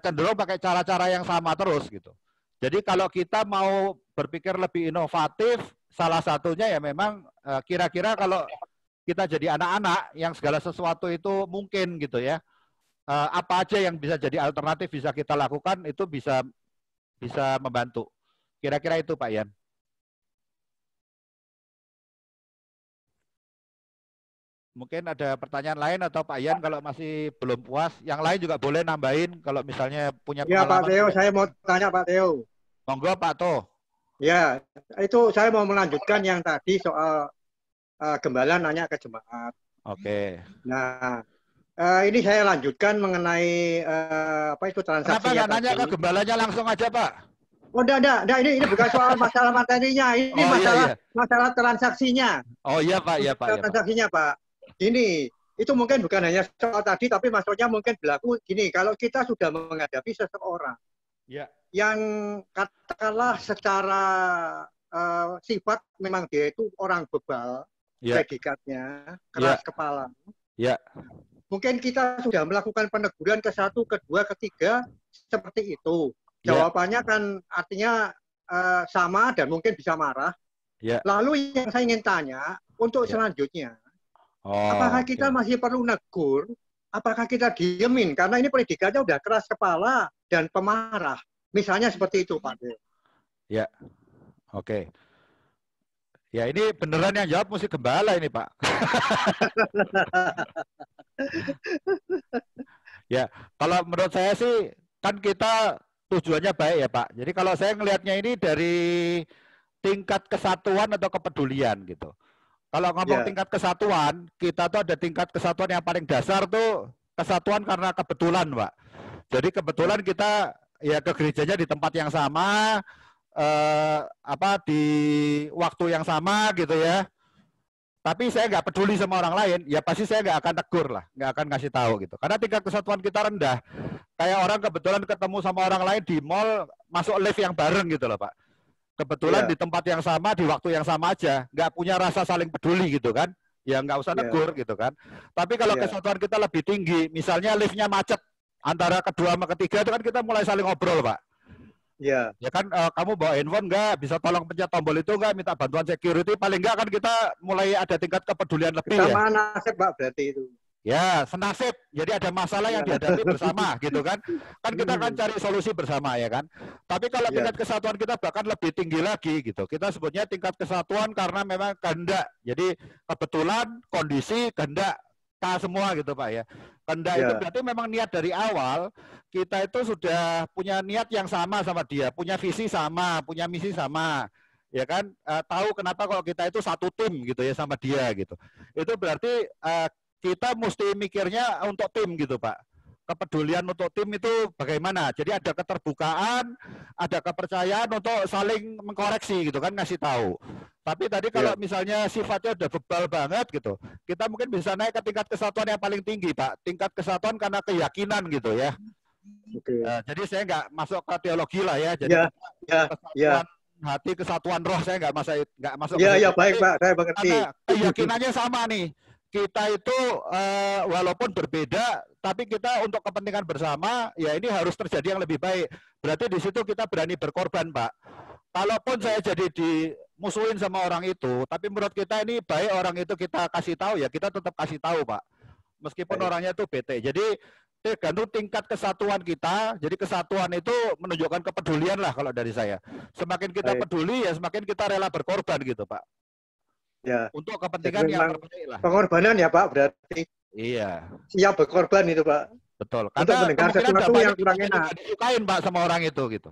cenderung pakai cara-cara yang sama terus gitu. Jadi kalau kita mau berpikir lebih inovatif, salah satunya ya memang kira-kira kalau kita jadi anak-anak yang segala sesuatu itu mungkin gitu ya, apa aja yang bisa jadi alternatif bisa kita lakukan, itu bisa membantu. Kira-kira itu Pak Ian. Mungkin ada pertanyaan lain atau Pak Ian kalau masih belum puas, yang lain juga boleh nambahin kalau misalnya punya pengalaman. Ya Pak Theo, saya mau tanya Pak Theo. Monggo Pak To. Ya, itu saya mau melanjutkan yang tadi soal gembala nanya ke jemaat. Oke. Nah, ini saya lanjutkan mengenai apa itu transaksi. Kenapa nggak nanya ke gembalanya langsung aja Pak? Oh, enggak. Ini bukan soal masalah materinya, ini masalah transaksinya. Oh iya Pak, iya Pak. Transaksinya Pak. Ini itu mungkin bukan hanya soal tadi, tapi maksudnya mungkin berlaku gini, kalau kita sudah menghadapi seseorang yang katakanlah secara sifat memang dia itu orang bebal, predikatnya, keras kepala. Mungkin kita sudah melakukan peneguran ke 1, ke 2, ke 3, seperti itu. Jawabannya kan artinya sama dan mungkin bisa marah. Lalu yang saya ingin tanya, untuk selanjutnya, apakah kita masih perlu negur? Apakah kita diemin? Karena ini predikatnya udah keras kepala dan pemarah. Misalnya seperti itu, Pak. Ya, oke. Ya ini beneran yang jawab mesti gembala ini, Pak. Ya, kalau menurut saya sih, kan kita tujuannya baik ya, Pak. Jadi kalau saya ngelihatnya ini dari tingkat kesatuan atau kepedulian gitu. Kalau ngomong tingkat kesatuan, kita tuh ada tingkat kesatuan yang paling dasar tuh kesatuan karena kebetulan, Pak. Jadi kebetulan kita ya ke gerejanya di tempat yang sama, di waktu yang sama gitu ya. Tapi saya nggak peduli sama orang lain, ya pasti saya nggak akan tegur lah, nggak akan ngasih tahu gitu. Karena tingkat kesatuan kita rendah. Kayak orang kebetulan ketemu sama orang lain di mall, masuk lift yang bareng gitu loh, Pak. Kebetulan Iya. di tempat yang sama, di waktu yang sama aja, nggak punya rasa saling peduli gitu kan. Ya nggak usah Iya. negur gitu kan. Tapi kalau Iya. kesatuan kita lebih tinggi, misalnya liftnya macet antara kedua sama ketiga itu kan kita mulai saling ngobrol, Pak. Iya. Ya kan kamu bawa handphone nggak, bisa tolong pencet tombol itu nggak, minta bantuan security, paling nggak kan kita mulai ada tingkat kepedulian lebih ya. Kesamaan nasib, Pak, berarti itu. Ya, senasib. Jadi ada masalah yang dihadapi bersama gitu kan. Kan kita akan cari solusi bersama ya kan. Tapi kalau tingkat kesatuan kita bahkan lebih tinggi lagi gitu. Kita sebutnya tingkat kesatuan karena memang kehendak. Jadi kebetulan, kondisi, kehendak kita semua gitu Pak ya. Kehendak itu berarti memang niat dari awal kita itu sudah punya niat yang sama dia, punya visi sama, punya misi sama. Ya kan, tahu kenapa kalau kita itu satu tim gitu ya sama dia gitu. Itu berarti kita mesti mikirnya untuk tim gitu Pak. Kepedulian untuk tim itu bagaimana? Jadi ada keterbukaan, ada kepercayaan untuk saling mengkoreksi gitu kan, ngasih tahu. Tapi tadi kalau misalnya sifatnya udah bebal banget gitu, kita mungkin bisa naik ke tingkat kesatuan yang paling tinggi Pak. Tingkat kesatuan karena keyakinan gitu ya. Jadi saya nggak masuk ke teologi lah ya. Jadi kesatuan hati, kesatuan roh saya nggak masuk. Iya, baik Pak, saya mengerti. Karena keyakinannya sama nih. Kita itu walaupun berbeda, tapi kita untuk kepentingan bersama, ya ini harus terjadi yang lebih baik. Berarti di situ kita berani berkorban, Pak. Kalaupun saya jadi dimusuhin sama orang itu, tapi menurut kita ini baik orang itu kita kasih tahu, ya kita tetap kasih tahu, Pak. Meskipun orangnya itu bete. Jadi tergantung tingkat kesatuan kita. Jadi kesatuan itu menunjukkan kepedulian lah kalau dari saya. Semakin kita peduli, ya semakin kita rela berkorban gitu, Pak. Ya. Untuk kepentingan yang terbaik lah. Pengorbanan ya Pak, berarti. Iya. Siap berkorban itu Pak. Betul. Untuk Karena mendengar sesuatu yang kurang enak. Disukain Pak sama orang itu gitu.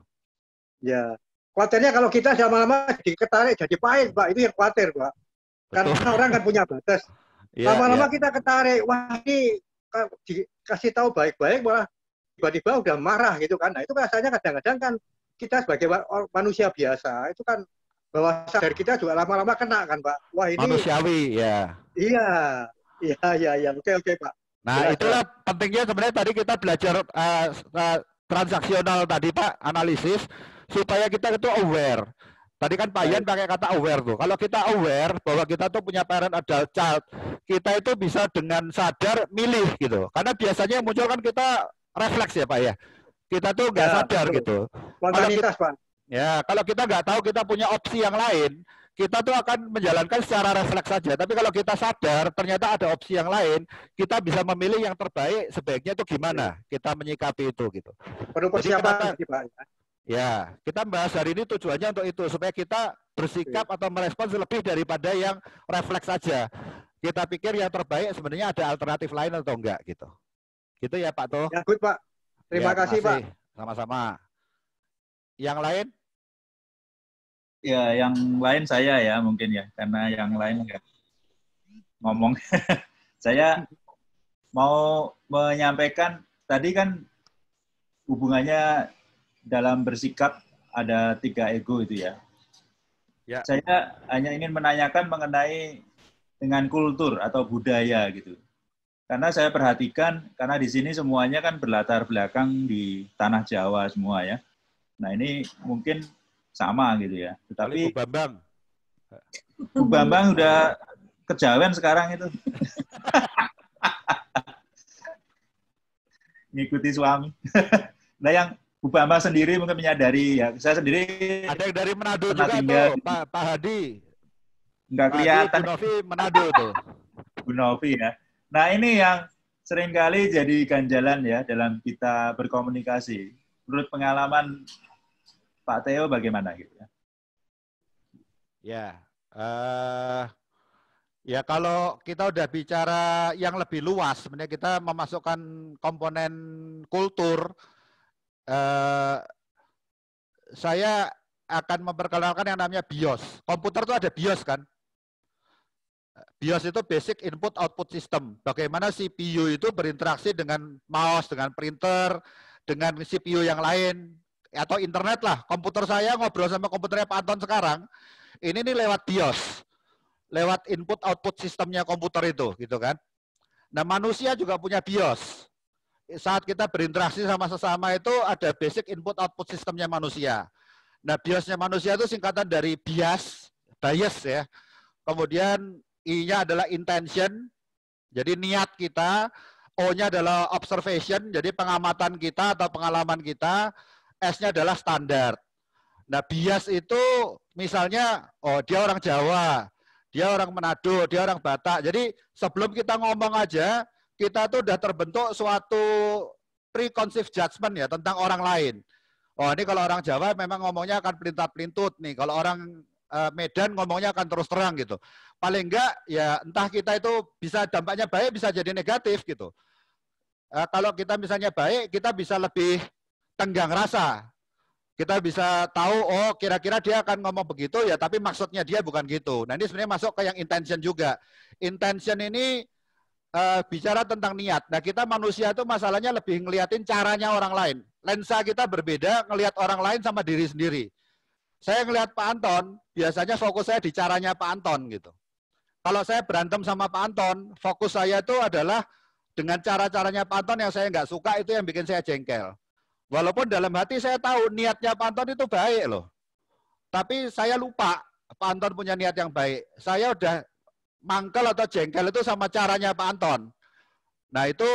Ya. Khawatirnya kalau kita lama-lama diketarik jadi pahit Pak, itu yang khawatir Pak. Karena orang kan punya batas. Lama-lama kita ketarik, wah ini dikasih tahu baik-baik malah tiba-tiba udah marah gitu kan. Nah itu rasanya kadang-kadang kan kita sebagai manusia biasa itu kan bahwa sadar kita juga lama-lama kena kan Pak. Wah ini manusiawi ya. Iya. Oke Pak. Nah itulah pentingnya sebenarnya tadi kita belajar transaksional tadi Pak, analisis supaya kita itu aware. Tadi kan Pak Ian pakai kata aware tuh. Kalau kita aware bahwa kita tuh punya parent adult child, kita itu bisa dengan sadar milih gitu. Karena biasanya yang muncul kan kita refleks ya Pak ya. Kita tuh nggak sadar gitu. Spontanitas Pak. Ya, kalau kita nggak tahu kita punya opsi yang lain, kita tuh akan menjalankan secara refleks saja. Tapi kalau kita sadar ternyata ada opsi yang lain, kita bisa memilih yang terbaik sebaiknya itu gimana kita menyikapi itu gitu. Perlu persiapan sih Pak. Ya, kita bahas hari ini tujuannya untuk itu supaya kita bersikap atau merespons lebih daripada yang refleks saja. Kita pikir yang terbaik sebenarnya ada alternatif lain atau enggak gitu. Gitu ya Pak Toh. Ya, good Pak. Terima kasih Pak. Sama-sama. Yang lain? Ya, yang lain saya ya mungkin ya, karena yang lain nggak ngomong. Saya mau menyampaikan tadi kan hubungannya dalam bersikap ada 3 ego itu ya. Saya hanya ingin menanyakan mengenai dengan kultur atau budaya gitu. Karena saya perhatikan, karena di sini semuanya kan berlatar belakang di tanah Jawa semua ya. Nah ini mungkin sama gitu ya. Tetapi Bu Bambang udah kejawen sekarang itu. Ngikuti suami. Nah yang Bu Bambang sendiri mungkin menyadari ya. Saya sendiri ada yang dari Manado juga tuh, Pak Hadi. Nggak kelihatan. Bu Novi Manado tuh. Bu Novi ya. Nah ini yang seringkali jadi ganjalan ya dalam kita berkomunikasi. Menurut pengalaman Pak Theo bagaimana gitu ya? Ya kalau kita udah bicara yang lebih luas, sebenarnya kita memasukkan komponen kultur. Saya akan memperkenalkan yang namanya BIOS. Komputer itu ada BIOS kan? BIOS itu Basic Input Output System. Bagaimana CPU itu berinteraksi dengan mouse, dengan printer, dengan CPU yang lain, atau internet lah. Komputer saya ngobrol sama komputernya Pak Anton sekarang, ini nih lewat BIOS. Lewat input output sistemnya komputer itu, gitu kan. Nah manusia juga punya BIOS. Saat kita berinteraksi sama sesama itu ada basic input output sistemnya manusia. Nah, biasnya manusia itu singkatan dari bias ya. Kemudian I-nya adalah intention, jadi niat kita. O-nya adalah observation, jadi pengamatan kita atau pengalaman kita. S-nya adalah standar. Nah, bias itu misalnya, oh dia orang Jawa, dia orang Manado, dia orang Batak. Jadi sebelum kita ngomong aja, kita tuh udah terbentuk suatu preconceived judgment ya tentang orang lain. Oh ini kalau orang Jawa memang ngomongnya akan pelintat-pelintut nih. Kalau orang Medan ngomongnya akan terus terang gitu. Paling enggak ya entah kita itu bisa dampaknya baik bisa jadi negatif gitu. Kalau kita misalnya baik, kita bisa lebih tenggang rasa. Kita bisa tahu, oh kira-kira dia akan ngomong begitu ya, tapi maksudnya dia bukan gitu. Nah ini sebenarnya masuk ke yang intention juga. Intention ini bicara tentang niat. Nah kita manusia itu masalahnya lebih ngeliatin caranya orang lain. Lensa kita berbeda, ngelihat orang lain sama diri sendiri. Saya ngelihat Pak Anton, biasanya fokus saya di caranya Pak Anton gitu. Kalau saya berantem sama Pak Anton, fokus saya itu adalah dengan cara-caranya Pak Anton yang saya nggak suka, itu yang bikin saya jengkel. Walaupun dalam hati saya tahu niatnya Pak Anton itu baik loh. Tapi saya lupa Pak Anton punya niat yang baik. Saya udah mangkel atau jengkel itu sama caranya Pak Anton. Nah itu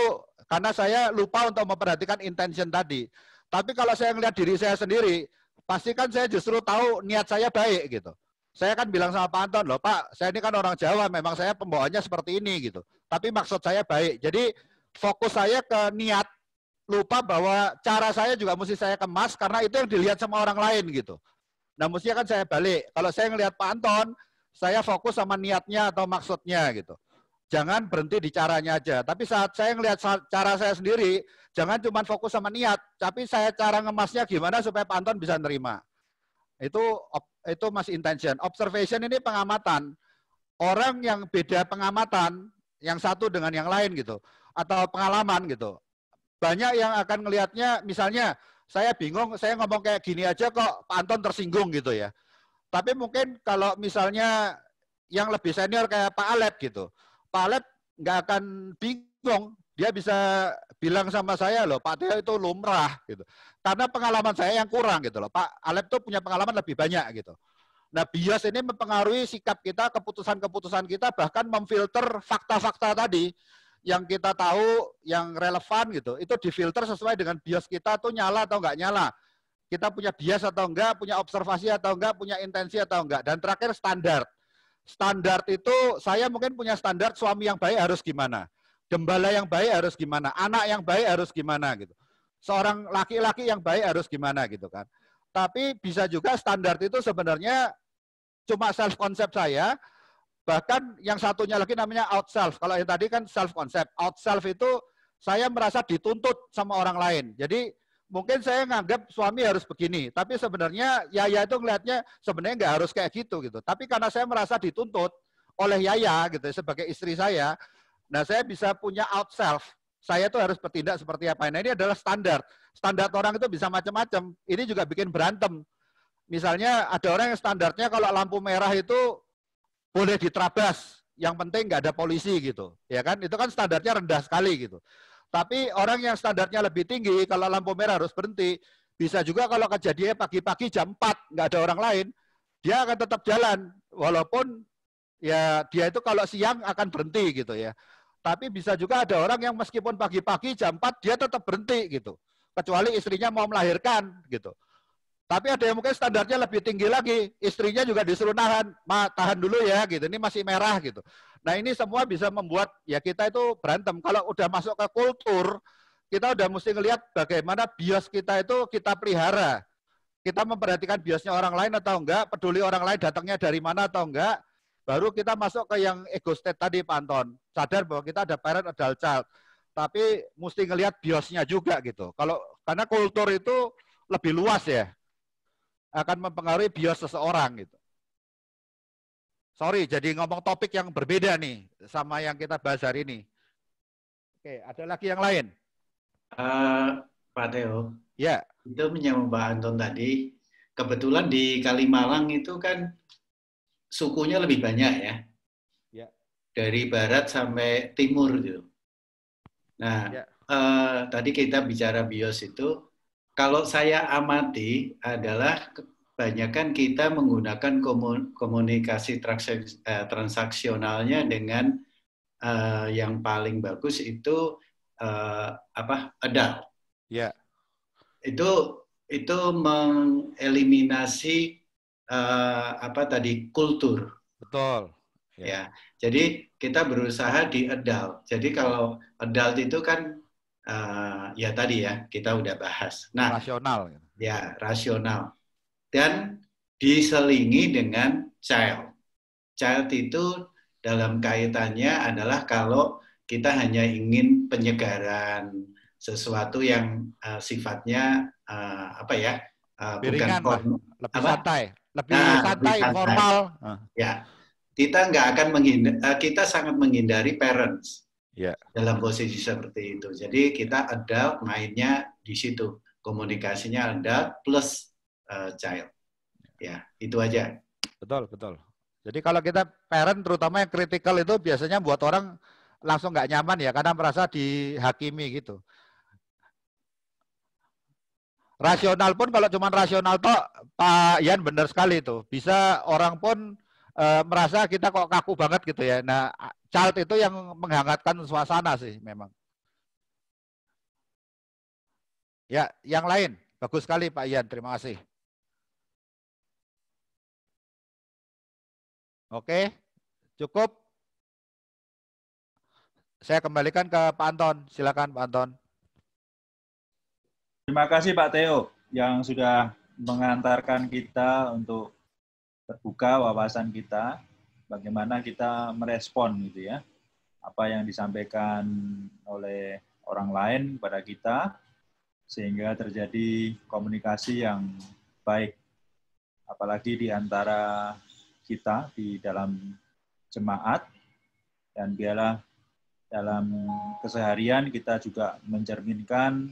karena saya lupa untuk memperhatikan intention tadi. Tapi kalau saya ngelihat diri saya sendiri, pasti kan saya justru tahu niat saya baik gitu. Saya kan bilang sama Pak Anton, loh Pak, saya ini kan orang Jawa, memang saya pembawaannya seperti ini gitu. Tapi maksud saya baik. Jadi fokus saya ke niat, lupa bahwa cara saya juga mesti saya kemas karena itu yang dilihat sama orang lain gitu. Nah mestinya kan saya balik. Kalau saya ngelihat Pak Anton, saya fokus sama niatnya atau maksudnya gitu. Jangan berhenti di caranya aja. Tapi saat saya ngelihat cara saya sendiri, jangan cuma fokus sama niat, tapi saya cara ngemasnya gimana supaya Pak Anton bisa nerima. Itu masih intention. Observation ini pengamatan. Orang yang beda pengamatan, yang satu dengan yang lain gitu, atau pengalaman gitu. Banyak yang akan ngelihatnya, misalnya saya bingung, saya ngomong kayak gini aja kok Pak Anton tersinggung gitu ya. Tapi mungkin kalau misalnya yang lebih senior kayak Pak Alep gitu, Pak Alep nggak akan bingung, dia bisa bilang sama saya loh, Pak Teo itu lumrah gitu. Karena pengalaman saya yang kurang gitu loh. Pak Alep tuh punya pengalaman lebih banyak gitu. Nah bias ini mempengaruhi sikap kita, keputusan-keputusan kita, bahkan memfilter fakta-fakta tadi yang kita tahu, yang relevan gitu, itu difilter sesuai dengan bias kita tuh nyala atau nggak nyala. Kita punya bias atau enggak, punya observasi atau enggak, punya intensi atau enggak. Dan terakhir standar. Standar itu saya mungkin punya standar suami yang baik harus gimana. Gembala yang baik harus gimana. Anak yang baik harus gimana gitu. Seorang laki-laki yang baik harus gimana gitu kan. Tapi bisa juga standar itu sebenarnya cuma self konsep saya. Bahkan yang satunya lagi namanya out self. Kalau yang tadi kan self concept. Out self itu saya merasa dituntut sama orang lain. Jadi mungkin saya nganggap suami harus begini. Tapi sebenarnya Yaya itu ngelihatnya sebenarnya nggak harus kayak gitu. Tapi karena saya merasa dituntut oleh Yaya gitu sebagai istri saya. Nah saya bisa punya out self. Saya tuh harus bertindak seperti apa. Nah ini adalah standar. Standar orang itu bisa macam-macam. Ini juga bikin berantem. Misalnya ada orang yang standarnya kalau lampu merah itu boleh diterabas, yang penting nggak ada polisi gitu, ya kan? Itu kan standarnya rendah sekali gitu. Tapi orang yang standarnya lebih tinggi, kalau lampu merah harus berhenti, bisa juga kalau kejadiannya pagi-pagi jam 4 nggak ada orang lain, dia akan tetap jalan, walaupun ya dia itu kalau siang akan berhenti gitu ya. Tapi bisa juga ada orang yang meskipun pagi-pagi jam 4 dia tetap berhenti gitu, kecuali istrinya mau melahirkan gitu. Tapi ada yang mungkin standarnya lebih tinggi lagi, istrinya juga disuruh nahan, tahan dulu ya gitu, ini masih merah gitu. Nah ini semua bisa membuat ya kita itu berantem. Kalau udah masuk ke kultur, kita udah mesti ngelihat bagaimana bias kita itu kita pelihara. Kita memperhatikan biasnya orang lain atau enggak, peduli orang lain datangnya dari mana atau enggak, baru kita masuk ke yang ego state tadi Pak Anton. Sadar bahwa kita ada parent, adult child. Tapi mesti ngelihat biasnya juga gitu. Karena kultur itu lebih luas ya. Akan mempengaruhi bias seseorang gitu. Sorry, jadi ngomong topik yang berbeda nih sama yang kita bahas hari ini. Oke, ada lagi yang lain? Pak Teo. Ya. Itu menyambung Pak Anton tadi. Kebetulan di Kalimalang itu kan sukunya lebih banyak ya. Ya. Dari barat sampai timur gitu. Nah, ya. Tadi kita bicara bias itu. Kalau saya amati adalah kebanyakan kita menggunakan komunikasi transaksionalnya dengan yang paling bagus itu adult. Ya. Itu mengeliminasi kultur. Betul. Ya. Jadi kita berusaha di adult. Jadi kalau adult itu kan ya tadi ya kita udah bahas. Nah, rasional. Ya, rasional. Dan diselingi dengan child. Child itu dalam kaitannya adalah kalau kita hanya ingin penyegaran, sesuatu yang sifatnya ringan, lebih santai, lebih santai, formal. Ya, kita nggak akan kita sangat menghindari parents dalam posisi seperti itu. Jadi kita adult mainnya di situ, komunikasinya adult plus child. Ya, itu aja. Betul, betul. Jadi kalau kita parent, terutama yang kritikal itu biasanya buat orang langsung nggak nyaman ya, karena merasa dihakimi gitu. Rasional pun kalau cuma rasional toh, Pak Ian benar sekali itu. Bisa orang pun merasa kita kok kaku banget gitu ya. Nah, child itu yang menghangatkan suasana sih memang. Ya, yang lain. Bagus sekali Pak Ian, terima kasih. Oke, cukup. Saya kembalikan ke Pak Anton. Silakan Pak Anton. Terima kasih Pak Theo yang sudah mengantarkan kita untuk terbuka wawasan kita, bagaimana kita merespon gitu ya, apa yang disampaikan oleh orang lain kepada kita, sehingga terjadi komunikasi yang baik, apalagi di antara kita di dalam jemaat, dan biarlah dalam keseharian kita juga mencerminkan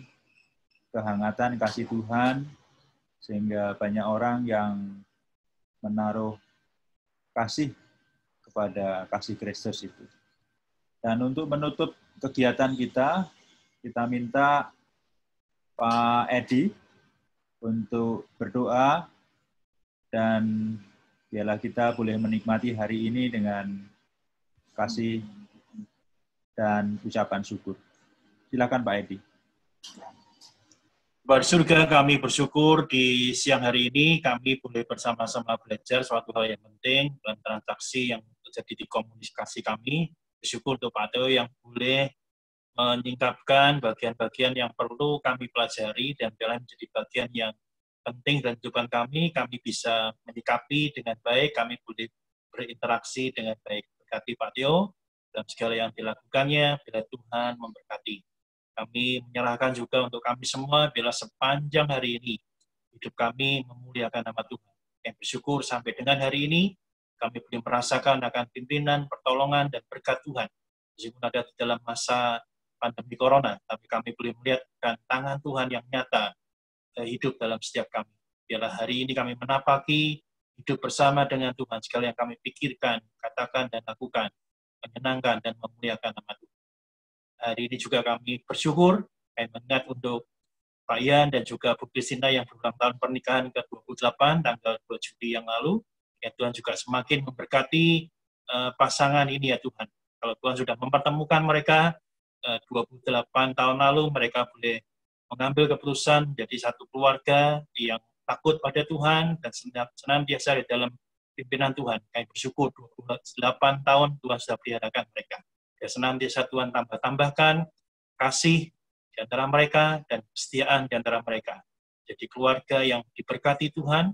kehangatan kasih Tuhan, sehingga banyak orang yang menaruh kasih kepada kasih Kristus itu. Dan untuk menutup kegiatan kita minta Pak Edi untuk berdoa, dan biarlah kita boleh menikmati hari ini dengan kasih dan ucapan syukur. Silakan Pak Edi. Bapa di surga, kami bersyukur di siang hari ini kami boleh bersama-sama belajar suatu hal yang penting dalam transaksi yang terjadi di komunikasi kami. Bersyukur untuk Pak Theo yang boleh menyingkapkan bagian-bagian yang perlu kami pelajari dan biarlah menjadi bagian yang penting dalam kehidupan kami bisa menyikapi dengan baik, kami boleh berinteraksi dengan baik. Berkati Pak Theo dalam segala yang dilakukannya, bila Tuhan memberkati. Kami menyerahkan juga untuk kami semua, bila sepanjang hari ini hidup kami memuliakan nama Tuhan. Kami bersyukur sampai dengan hari ini, kami boleh merasakan akan pimpinan, pertolongan, dan berkat Tuhan. Meskipun ada di dalam masa pandemi corona, tapi kami boleh melihatkan tangan Tuhan yang nyata hidup dalam setiap kami. Biarlah hari ini kami menapaki hidup bersama dengan Tuhan, segala yang kami pikirkan, katakan, dan lakukan, menyenangkan dan memuliakan nama Tuhan. Hari ini juga kami bersyukur, kami mengingat untuk Pak Ian dan juga Bu Kristina yang berulang tahun pernikahan ke-28, tanggal 2 Juli yang lalu. Ya Tuhan juga semakin memberkati pasangan ini ya Tuhan. Kalau Tuhan sudah mempertemukan mereka, 28 tahun lalu mereka boleh mengambil keputusan jadi satu keluarga yang takut pada Tuhan dan senantiasa di dalam pimpinan Tuhan. Kami bersyukur 28 tahun Tuhan sudah peliharakan mereka. Ya senantiasa Tuhan tambah-tambahkan kasih di antara mereka dan kesetiaan di antara mereka. Jadi keluarga yang diberkati Tuhan,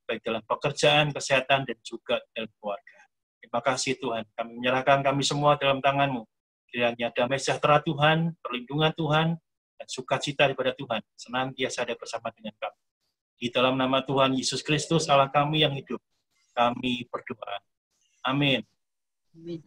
baik dalam pekerjaan, kesehatan, dan juga dalam keluarga. Terima kasih Tuhan, kami menyerahkan kami semua dalam tangan-Mu. Kiranya damai sejahtera Tuhan, perlindungan Tuhan, dan sukacita daripada Tuhan, senantiasa ada bersama dengan kami. Di dalam nama Tuhan Yesus Kristus, Allah kami yang hidup, kami berdoa. Amin. Amin.